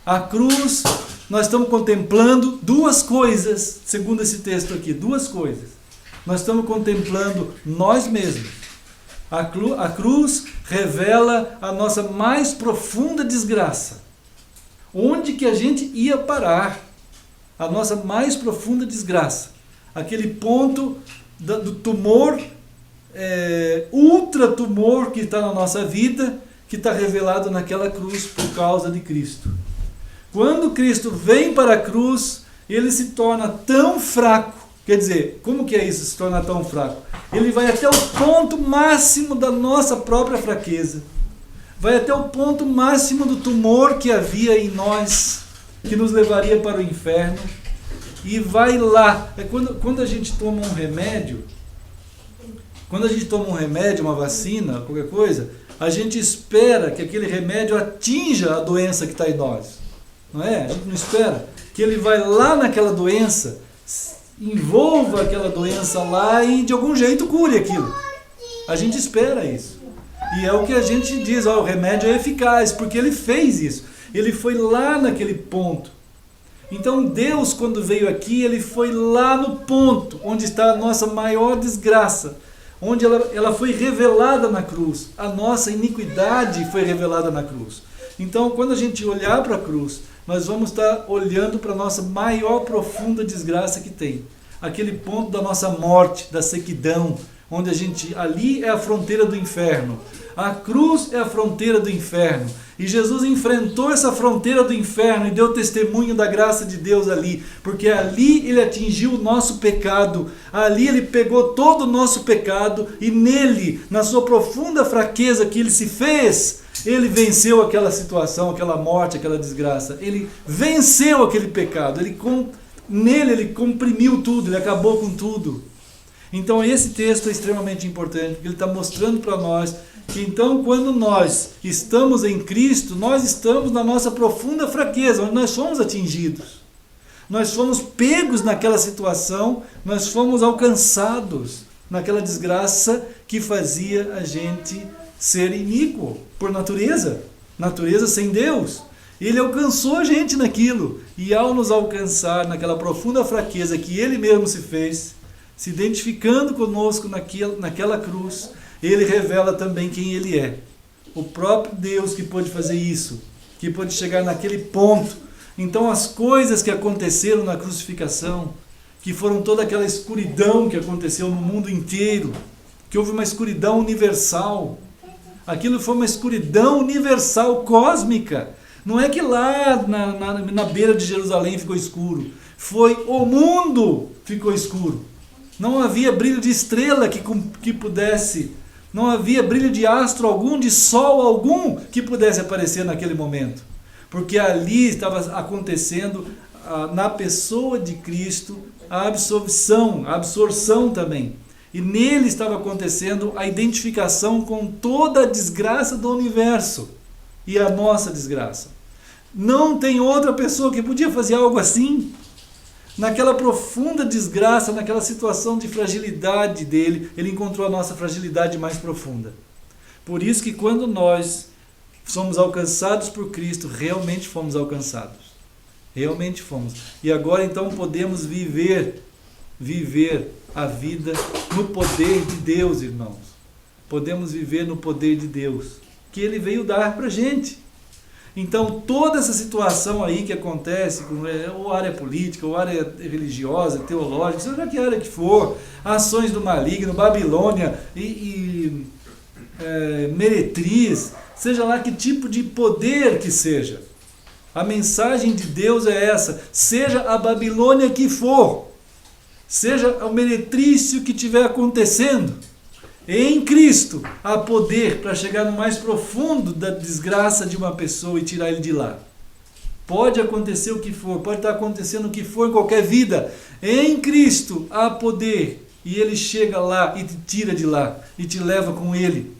A cruz, nós estamos contemplando duas coisas, segundo esse texto aqui, duas coisas. Nós estamos contemplando nós mesmos. A cruz revela a nossa mais profunda desgraça. Onde que a gente ia parar? A nossa mais profunda desgraça. Aquele ponto do tumor, ultra tumor que está na nossa vida, que está revelado naquela cruz por causa de Cristo. Quando Cristo vem para a cruz, ele se torna tão fraco. Quer dizer, como que é isso, se torna tão fraco? Ele vai até o ponto máximo da nossa própria fraqueza. Vai até o ponto máximo do tumor que havia em nós, que nos levaria para o inferno. E vai lá. Quando a gente toma um remédio, uma vacina, qualquer coisa, a gente espera que aquele remédio atinja a doença que está em nós. Não é? A gente não espera que ele vai lá naquela doença, envolva aquela doença lá e de algum jeito cure aquilo. A gente espera isso. E é o que a gente diz, o remédio é eficaz, porque ele fez isso. Ele foi lá naquele ponto. Então Deus, quando veio aqui, ele foi lá no ponto onde está a nossa maior desgraça, onde ela foi revelada na cruz. A nossa iniquidade foi revelada na cruz. Então, quando a gente olhar para a cruz, nós vamos estar olhando para a nossa maior profunda desgraça que tem. Aquele ponto da nossa morte, da sequidão, onde ali é a fronteira do inferno. A cruz é a fronteira do inferno. E Jesus enfrentou essa fronteira do inferno e deu testemunho da graça de Deus ali. Porque ali ele atingiu o nosso pecado. Ali ele pegou todo o nosso pecado e nele, na sua profunda fraqueza que ele se fez, ele venceu aquela situação, aquela morte, aquela desgraça. Ele venceu aquele pecado. Nele ele comprimiu tudo, ele acabou com tudo. Então esse texto é extremamente importante, porque ele está mostrando para nós que então quando nós estamos em Cristo, nós estamos na nossa profunda fraqueza, onde nós fomos atingidos. Nós fomos pegos naquela situação, nós fomos alcançados naquela desgraça que fazia a gente ser iníquo por natureza sem Deus. Ele alcançou a gente naquilo, e ao nos alcançar naquela profunda fraqueza que ele mesmo se fez, se identificando conosco naquela cruz, ele revela também quem ele é. O próprio Deus que pôde fazer isso, que pôde chegar naquele ponto Então as coisas que aconteceram na crucificação, que foram toda aquela escuridão que aconteceu no mundo inteiro, que houve uma escuridão universal, aquilo foi uma escuridão universal, cósmica. Não é que lá na beira de Jerusalém ficou escuro, foi o mundo ficou escuro. Não havia brilho de estrela que pudesse, não havia brilho de astro algum, de sol algum que pudesse aparecer naquele momento. Porque ali estava acontecendo, na pessoa de Cristo, a absorção também. E nele estava acontecendo a identificação com toda a desgraça do universo e a nossa desgraça. Não tem outra pessoa que podia fazer algo assim. Naquela profunda desgraça, naquela situação de fragilidade dele, ele encontrou a nossa fragilidade mais profunda. Por isso que quando nós somos alcançados por Cristo, realmente fomos alcançados. Realmente fomos. E agora então podemos viver a vida no poder de Deus, irmãos. Podemos viver no poder de Deus, que Ele veio dar para a gente. Então, toda essa situação aí que acontece, ou área política, ou área religiosa, teológica, seja que área que for, ações do maligno, Babilônia meretriz, seja lá que tipo de poder que seja, a mensagem de Deus é essa: seja a Babilônia que for, seja o meretrício que estiver acontecendo, em Cristo há poder para chegar no mais profundo da desgraça de uma pessoa e tirar ele de lá. Pode acontecer o que for, pode estar acontecendo o que for em qualquer vida. Em Cristo há poder e ele chega lá e te tira de lá e te leva com ele,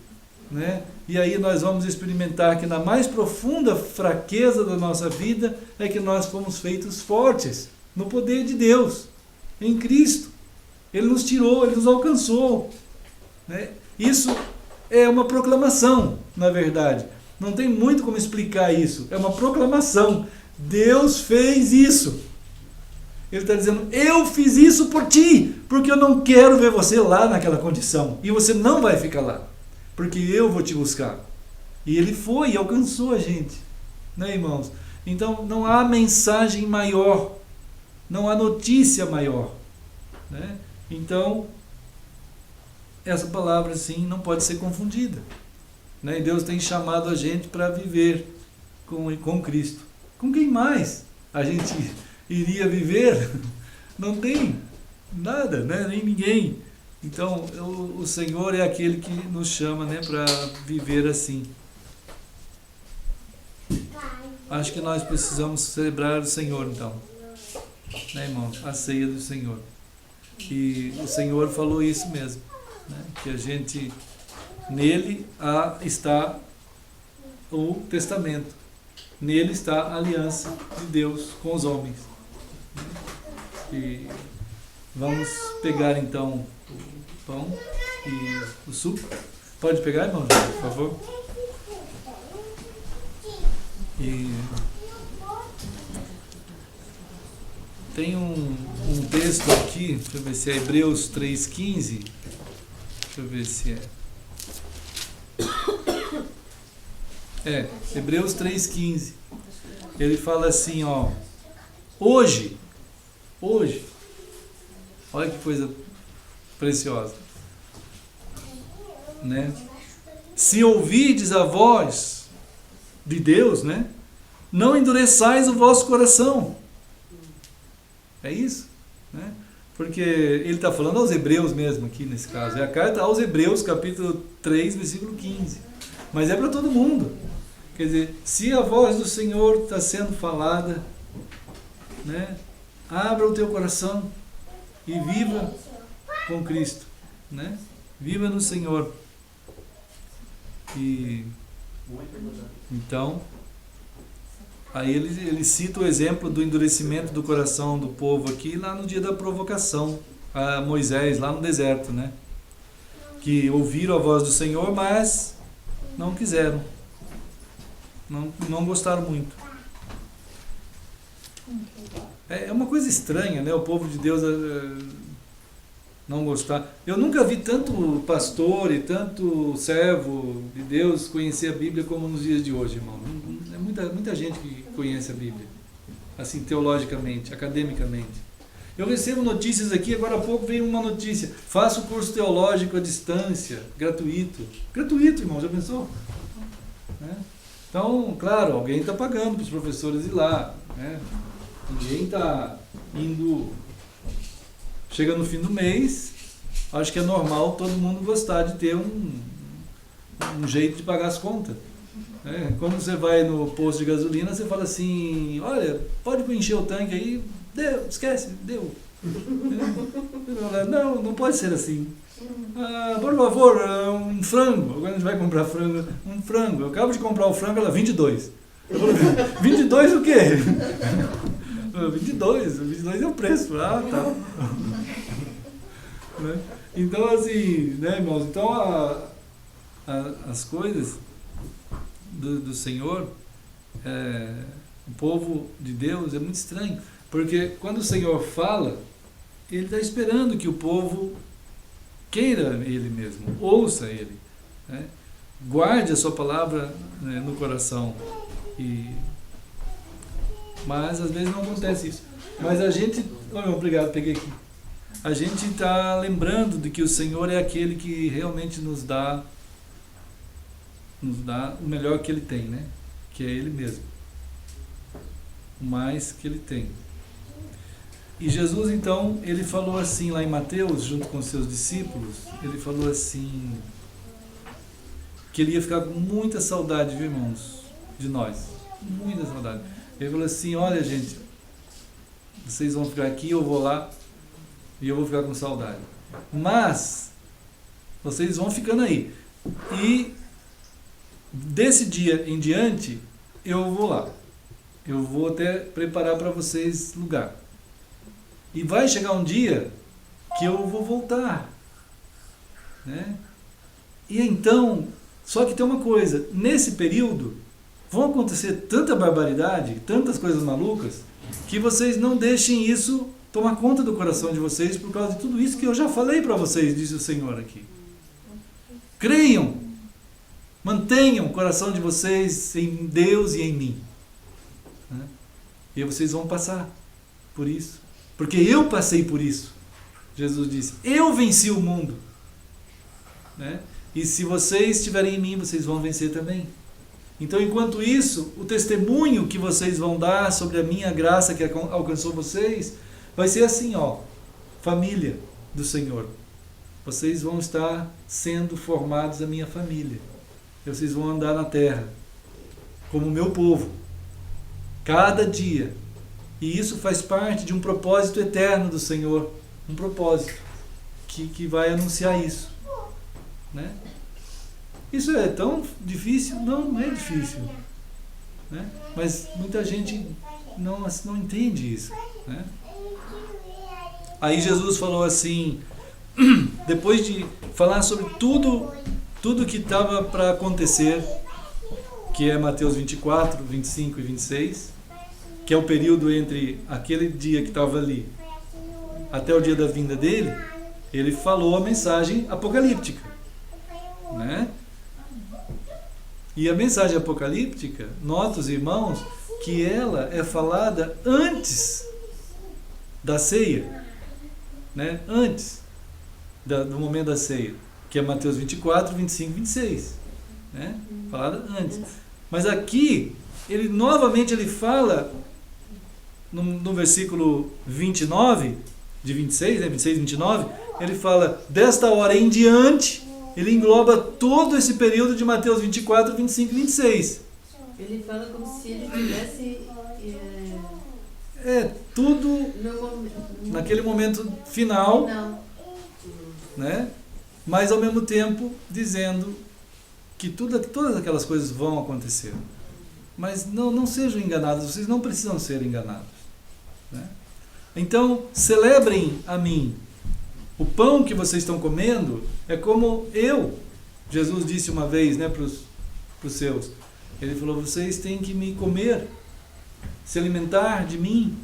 né? E aí nós vamos experimentar que na mais profunda fraqueza da nossa vida é que nós fomos feitos fortes no poder de Deus, em Cristo. Ele nos tirou, Ele nos alcançou, né? Isso é uma proclamação, na verdade. Não tem muito como explicar isso. É uma proclamação. Deus fez isso. Ele está dizendo: eu fiz isso por ti, porque eu não quero ver você lá naquela condição. E você não vai ficar lá, porque eu vou te buscar. E Ele foi e alcançou a gente, né, irmãos? Então não há mensagem maior, não há notícia maior, né? Então essa palavra, sim, não pode ser confundida, né? E Deus tem chamado a gente para viver com Cristo. Com quem mais a gente iria viver? Não tem nada, né? Nem ninguém. Então o Senhor é aquele que nos chama, né, para viver assim. Acho que nós precisamos celebrar o Senhor, então, né, irmãos? A ceia do Senhor. E o Senhor falou isso mesmo, né? Que a gente, nele está o testamento, nele está a aliança de Deus com os homens. E vamos pegar então o pão e o suco. Pode pegar, irmão, por favor. E tem um texto aqui, deixa eu ver se é Hebreus 3,15. Deixa eu ver se é. Hebreus 3,15. Ele fala assim, ó: hoje, olha que coisa preciosa, né? Se ouvirdes a voz de Deus, né, não endureçais o vosso coração. É isso, né? Porque ele está falando aos Hebreus mesmo aqui nesse caso. É a carta aos Hebreus, capítulo 3, versículo 15. Mas é para todo mundo. Quer dizer, se a voz do Senhor está sendo falada, né, abra o teu coração e viva com Cristo, né? Viva no Senhor. E então, aí ele cita o exemplo do endurecimento do coração do povo aqui, lá no dia da provocação a Moisés, lá no deserto, né? Que ouviram a voz do Senhor, mas não quiseram. Não gostaram muito. É uma coisa estranha, né? O povo de Deus não gostar. Eu nunca vi tanto pastor e tanto servo de Deus conhecer a Bíblia como nos dias de hoje, irmão. É muita gente que conhece a Bíblia. assim, teologicamente, academicamente. Eu recebo notícias aqui, agora há pouco veio uma notícia, faça o curso teológico à distância, gratuito. Gratuito, irmão, já pensou? Né? Então, claro, alguém está pagando para os professores ir lá. Né? Ninguém está indo... Chega no fim do mês, acho que é normal todo mundo gostar de ter um jeito de pagar as contas. Né? Quando você vai no posto de gasolina, você fala assim, olha, pode encher o tanque aí, deu, esquece, deu. Não, não pode ser assim. Por favor, um frango. Agora a gente vai comprar frango. Um frango. Eu acabo de comprar o frango, ela 22. Eu falo, 22 o quê? 22 é o preço. Ah, tá. Né? Então, assim, né, irmãos? Então, as coisas do Senhor, o povo de Deus é muito estranho. Porque quando o Senhor fala, Ele está esperando que o povo queira Ele mesmo, ouça Ele, né? Guarde a sua palavra, né, no coração. Mas às vezes não acontece isso. Mas a gente... obrigado, peguei aqui. A gente está lembrando de que o Senhor é aquele que realmente nos dá o melhor que Ele tem, né? Que é Ele mesmo. O mais que Ele tem. E Jesus, então, Ele falou assim lá em Mateus, junto com os seus discípulos, Ele falou assim, que Ele ia ficar com muita saudade, viu, irmãos, de nós. Muita saudade. Ele falou assim, olha, gente, vocês vão ficar aqui, eu vou lá, e eu vou ficar com saudade. Mas, vocês vão ficando aí. E, desse dia em diante, eu vou lá. Eu vou até preparar para vocês lugar. E vai chegar um dia que eu vou voltar. Né? E então, só que tem uma coisa, nesse período, vão acontecer tanta barbaridade, tantas coisas malucas, que vocês não deixem isso tomar conta do coração de vocês por causa de tudo isso que eu já falei para vocês, disse o Senhor aqui. Creiam, mantenham o coração de vocês em Deus e em mim. Né? E vocês vão passar por isso. Porque eu passei por isso. Jesus disse, eu venci o mundo. Né? E se vocês estiverem em mim, vocês vão vencer também. Então, enquanto isso, o testemunho que vocês vão dar sobre a minha graça que alcançou vocês, vai ser assim, ó, família do Senhor. Vocês vão estar sendo formados a minha família. E vocês vão andar na terra como o meu povo. Cada dia. E isso faz parte de um propósito eterno do Senhor. Um propósito que vai anunciar isso. Né? Isso é tão difícil? Não é difícil. Né? Mas muita gente não entende isso. Né? Aí Jesus falou assim, depois de falar sobre tudo que estava para acontecer, que é Mateus 24, 25 e 26, que é o período entre aquele dia que estava ali até o dia da vinda dele, ele falou a mensagem apocalíptica. Né? E a mensagem apocalíptica, nota os irmãos, que ela é falada antes da ceia. Né? Antes do momento da ceia, que é Mateus 24, 25 e 26. Né? Falada antes. Mas aqui, novamente ele fala... No versículo 29, de 26, né, 26 e 29, ele fala, desta hora em diante, ele engloba todo esse período de Mateus 24, 25 e 26. Ele fala como se ele tivesse... tudo naquele momento final, né? Mas ao mesmo tempo dizendo que todas aquelas coisas vão acontecer. Mas não sejam enganados, vocês não precisam ser enganados. Né? Então, celebrem a mim. O pão que vocês estão comendo é como Jesus disse uma vez, né, para os seus. Ele falou, vocês têm que me comer, se alimentar de mim.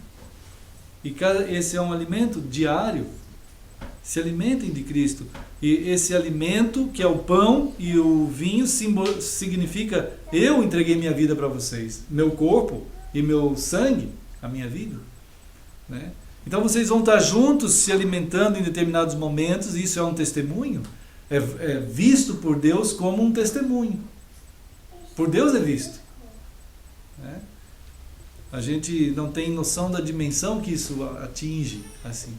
E esse é um alimento diário. Se alimentem de Cristo. E esse alimento, que é o pão e o vinho, significa eu entreguei minha vida para vocês. Meu corpo e meu sangue a minha vida, né? Então vocês vão estar juntos se alimentando em determinados momentos, e isso é um testemunho, é visto por Deus como um testemunho. Por Deus é visto, né? A gente não tem noção da dimensão que isso atinge, assim,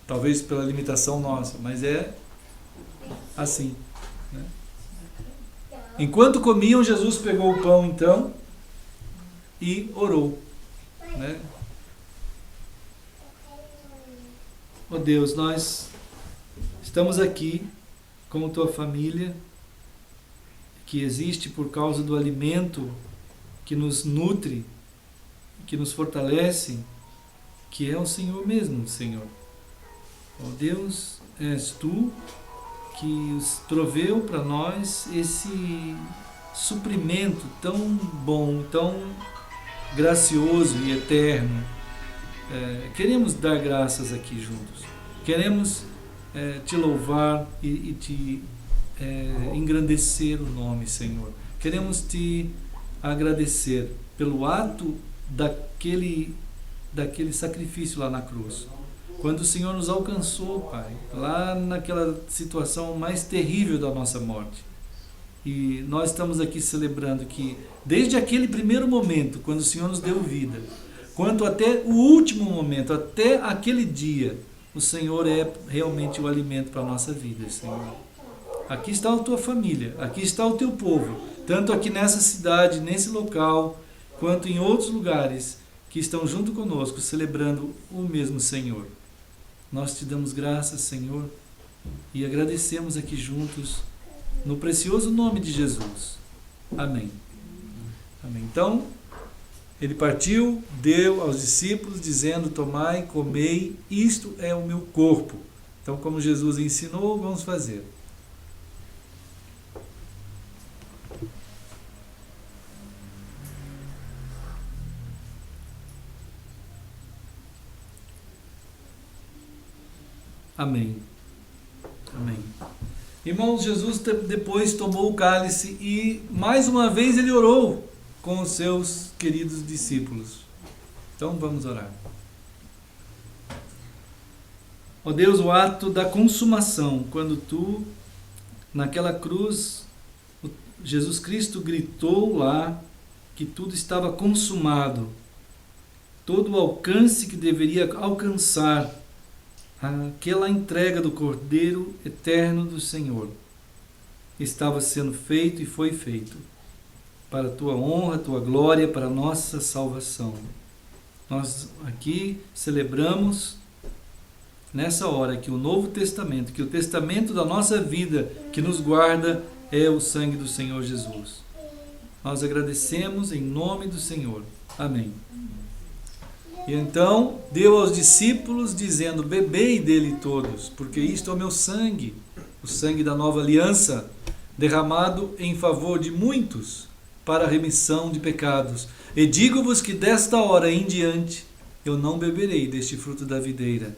talvez pela limitação nossa, mas é assim, né? Enquanto comiam, Jesus pegou o pão então e orou, né? Ó Deus, nós estamos aqui como tua família, que existe por causa do alimento que nos nutre, que nos fortalece, que é o Senhor mesmo, Senhor. Ó Deus, és tu que proveu para nós esse suprimento tão bom, tão gracioso e eterno. Queremos dar graças aqui juntos. Queremos te louvar e te engrandecer o nome, Senhor. Queremos te agradecer pelo ato daquele sacrifício lá na cruz. Quando o Senhor nos alcançou, Pai, lá naquela situação mais terrível da nossa morte. E nós estamos aqui celebrando que desde aquele primeiro momento, quando o Senhor nos deu vida, quanto até o último momento, até aquele dia, o Senhor é realmente o alimento para a nossa vida, Senhor. Aqui está a tua família, aqui está o teu povo, tanto aqui nessa cidade, nesse local, quanto em outros lugares que estão junto conosco, celebrando o mesmo Senhor. Nós te damos graças, Senhor, e agradecemos aqui juntos, no precioso nome de Jesus. Amém. Amém. Então, ele partiu, deu aos discípulos, dizendo: tomai, comei, isto é o meu corpo. Então, como Jesus ensinou, vamos fazer. Amém. Amém. Irmãos, Jesus depois tomou o cálice e mais uma vez ele orou com os seus queridos discípulos. Então vamos orar. Ó Deus, o ato da consumação, quando tu, naquela cruz, Jesus Cristo gritou lá que tudo estava consumado, todo o alcance que deveria alcançar aquela entrega do Cordeiro eterno do Senhor estava sendo feito e foi feito para a tua honra, a tua glória, para a nossa salvação. Nós aqui celebramos nessa hora que o Novo Testamento, que o testamento da nossa vida que nos guarda é o sangue do Senhor Jesus. Nós agradecemos em nome do Senhor. Amém. E então deu aos discípulos, dizendo: bebei dele todos, porque isto é o meu sangue, o sangue da nova aliança, derramado em favor de muitos, para a remissão de pecados. E digo-vos que desta hora em diante eu não beberei deste fruto da videira,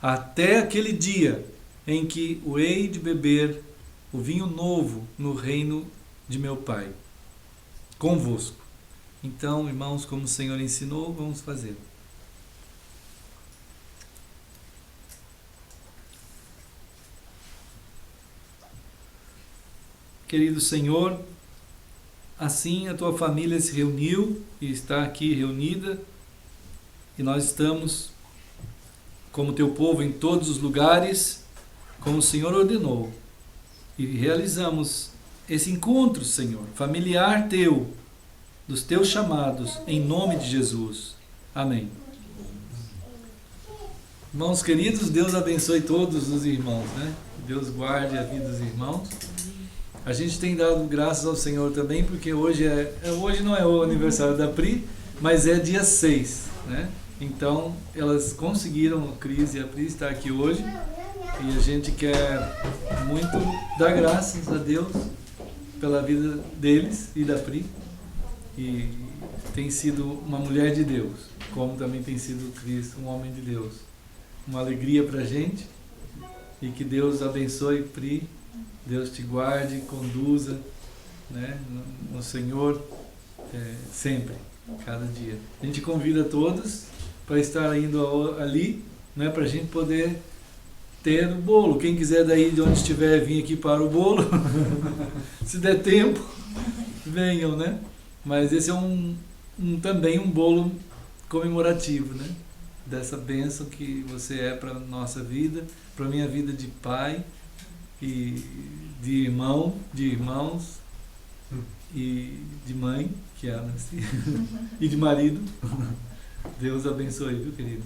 até aquele dia em que o hei de beber o vinho novo no reino de meu Pai, convosco. Então, irmãos, como o Senhor ensinou, vamos fazer. Querido Senhor, assim a tua família se reuniu e está aqui reunida, e nós estamos como teu povo em todos os lugares, como o Senhor ordenou, e realizamos esse encontro, Senhor, familiar teu, dos teus chamados, em nome de Jesus. Amém. Irmãos queridos, Deus abençoe todos os irmãos, né? Deus guarde a vida dos irmãos. A gente tem dado graças ao Senhor também, porque hoje não é o aniversário da Pri, mas é dia 6, né? Então, elas conseguiram, a Cris e a Pri, estar aqui hoje, e a gente quer muito dar graças a Deus pela vida deles e da Pri, e tem sido uma mulher de Deus, como também tem sido o Cris, um homem de Deus. Uma alegria pra gente, e que Deus abençoe, Pri, Deus te guarde, conduza, né, no Senhor sempre. Cada dia. A gente convida todos para estar indo ali, né, para a gente poder ter o bolo. Quem quiser daí de onde estiver vir aqui para o bolo, se der tempo, venham, né? Mas esse é também um bolo comemorativo, né? Dessa bênção que você é para a nossa vida, para a minha vida de pai e de irmãos e de mãe, que é a Nancy, e de marido. Deus abençoe, viu, queridos?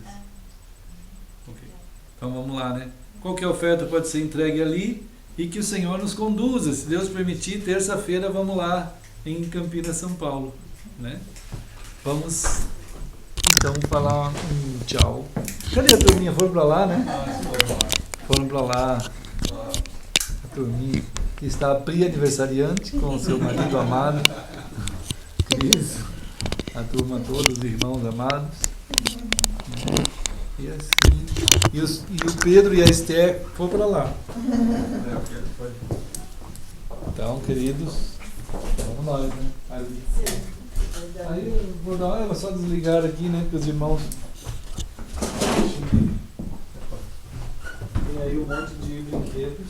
Ok. Então vamos lá, né? Qualquer oferta pode ser entregue ali e que o Senhor nos conduza. Se Deus permitir, terça-feira vamos lá em Campinas, São Paulo, né? Vamos então falar um tchau. Cadê a turminha? Foram para lá, né? Foram para lá. A turminha que está a Pri aniversariante com o seu marido amado, Cris, a turma toda, os irmãos amados. E assim. E o Pedro e a Esther foram para lá. Então, queridos, vamos nós, né? Aí eu vou dar uma, só desligar aqui, né? Porque os irmãos. Tem aí um monte de brinquedos.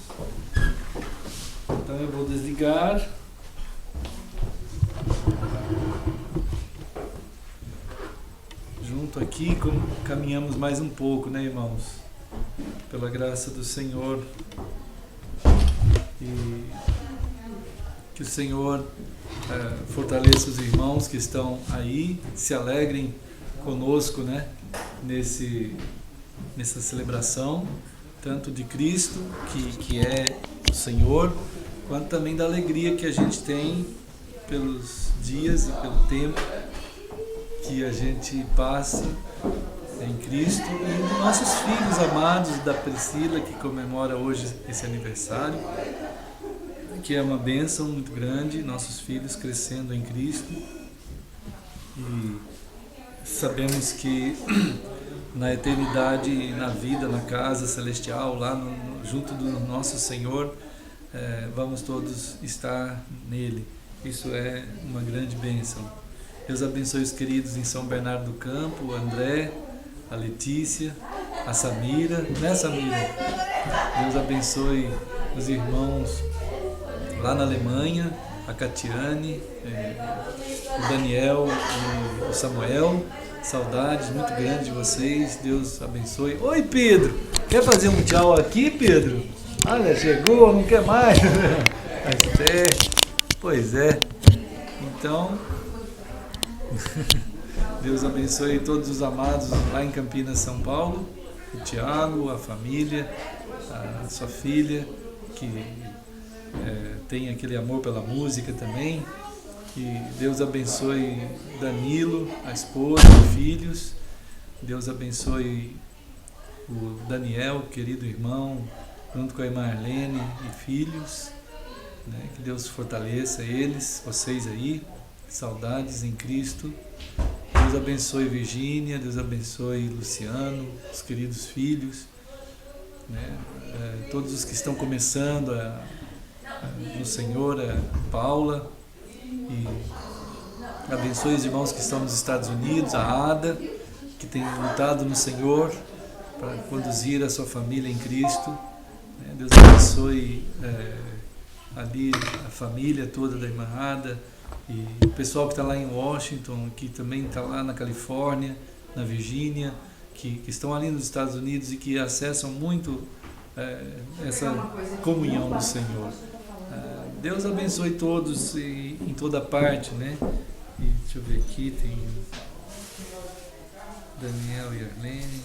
Então eu vou desligar. Junto aqui, caminhamos mais um pouco, né, irmãos? Pela graça do Senhor. E que o Senhor fortaleça os irmãos que estão aí, se alegrem conosco, né? Nessa celebração, tanto de Cristo, que é o Senhor, quanto também da alegria que a gente tem pelos dias e pelo tempo que a gente passa em Cristo, e dos nossos filhos amados, da Priscila, que comemora hoje esse aniversário, que é uma bênção muito grande, nossos filhos crescendo em Cristo. E sabemos que na eternidade, na vida, na casa celestial, lá junto do nosso Senhor, vamos todos estar nele. Isso é uma grande bênção. Deus abençoe os queridos em São Bernardo do Campo, o André, a Letícia, a Samira, né, Samira? Deus abençoe os irmãos lá na Alemanha, a Catiane, o Daniel e o Samuel. Saudades muito grandes de vocês. Deus abençoe. Oi, Pedro! Quer fazer um tchau aqui, Pedro? Olha, chegou, não quer mais? Pois é. Então, Deus abençoe todos os amados lá em Campinas, São Paulo. O Tiago, a família, a sua filha, que tem aquele amor pela música também. E Deus abençoe Danilo, a esposa, os filhos. Deus abençoe o Daniel, querido irmão, junto com a irmã Arlene e filhos. Né? Que Deus fortaleça eles, vocês aí. Saudades em Cristo. Deus abençoe Virgínia, Deus abençoe Luciano, os queridos filhos. Né? Todos os que estão começando no Senhor, a Paula. E abençoe os irmãos que estão nos Estados Unidos, a Ada, que tem lutado no Senhor para conduzir a sua família em Cristo. Deus abençoe ali a família toda da irmã Ada e o pessoal que está lá em Washington, que também está lá na Califórnia, na Virgínia, que estão ali nos Estados Unidos e que acessam muito essa comunhão do Senhor. Deus abençoe todos em toda parte, né? E deixa eu ver aqui, tem Daniel e Arlene.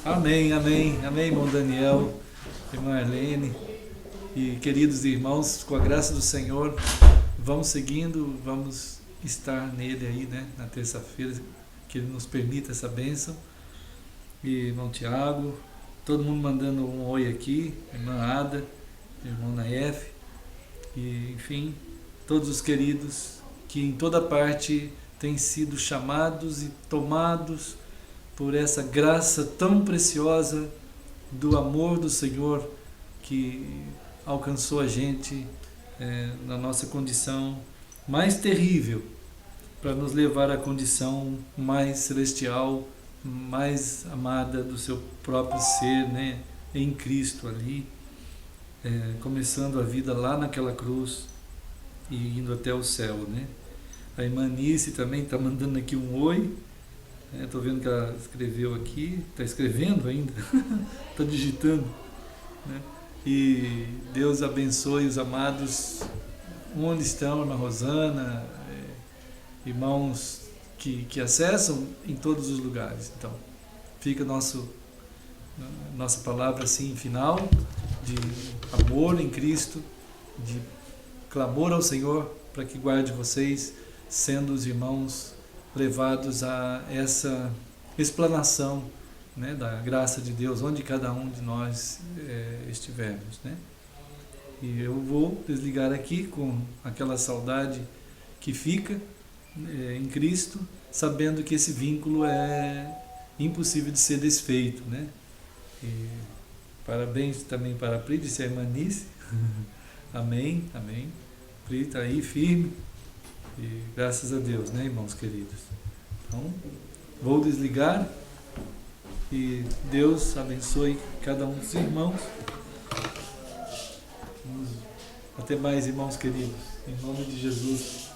Amém, amém, amém, irmão Daniel, irmã Arlene. E queridos irmãos, com a graça do Senhor, vamos seguindo, vamos estar nele aí, né? Na terça-feira, que Ele nos permita essa bênção. E irmão Tiago, todo mundo mandando um oi aqui, irmã Ada, irmão Naef. E, enfim, todos os queridos que em toda parte têm sido chamados e tomados por essa graça tão preciosa do amor do Senhor que alcançou a gente na nossa condição mais terrível, para nos levar à condição mais celestial, mais amada do seu próprio ser, né? Em Cristo ali, começando a vida lá naquela cruz e indo até o céu, né? A Imanice também está mandando aqui um oi. Estou vendo que ela escreveu aqui, está escrevendo ainda, está digitando, né? E Deus abençoe os amados onde estão, irmã Rosana, irmãos que acessam em todos os lugares. Então, fica nossa palavra assim final de amor em Cristo, de clamor ao Senhor para que guarde vocês, sendo os irmãos levados a essa explanação, né, da graça de Deus, onde cada um de nós estivermos, né? E eu vou desligar aqui com aquela saudade que fica em Cristo, sabendo que esse vínculo é impossível de ser desfeito, né? E parabéns também para a Pri, e a Imanice. Amém, amém. Pri está aí firme. E graças a Deus, né, irmãos queridos? Então, vou desligar e Deus abençoe cada um dos irmãos. Até mais, irmãos queridos. Em nome de Jesus.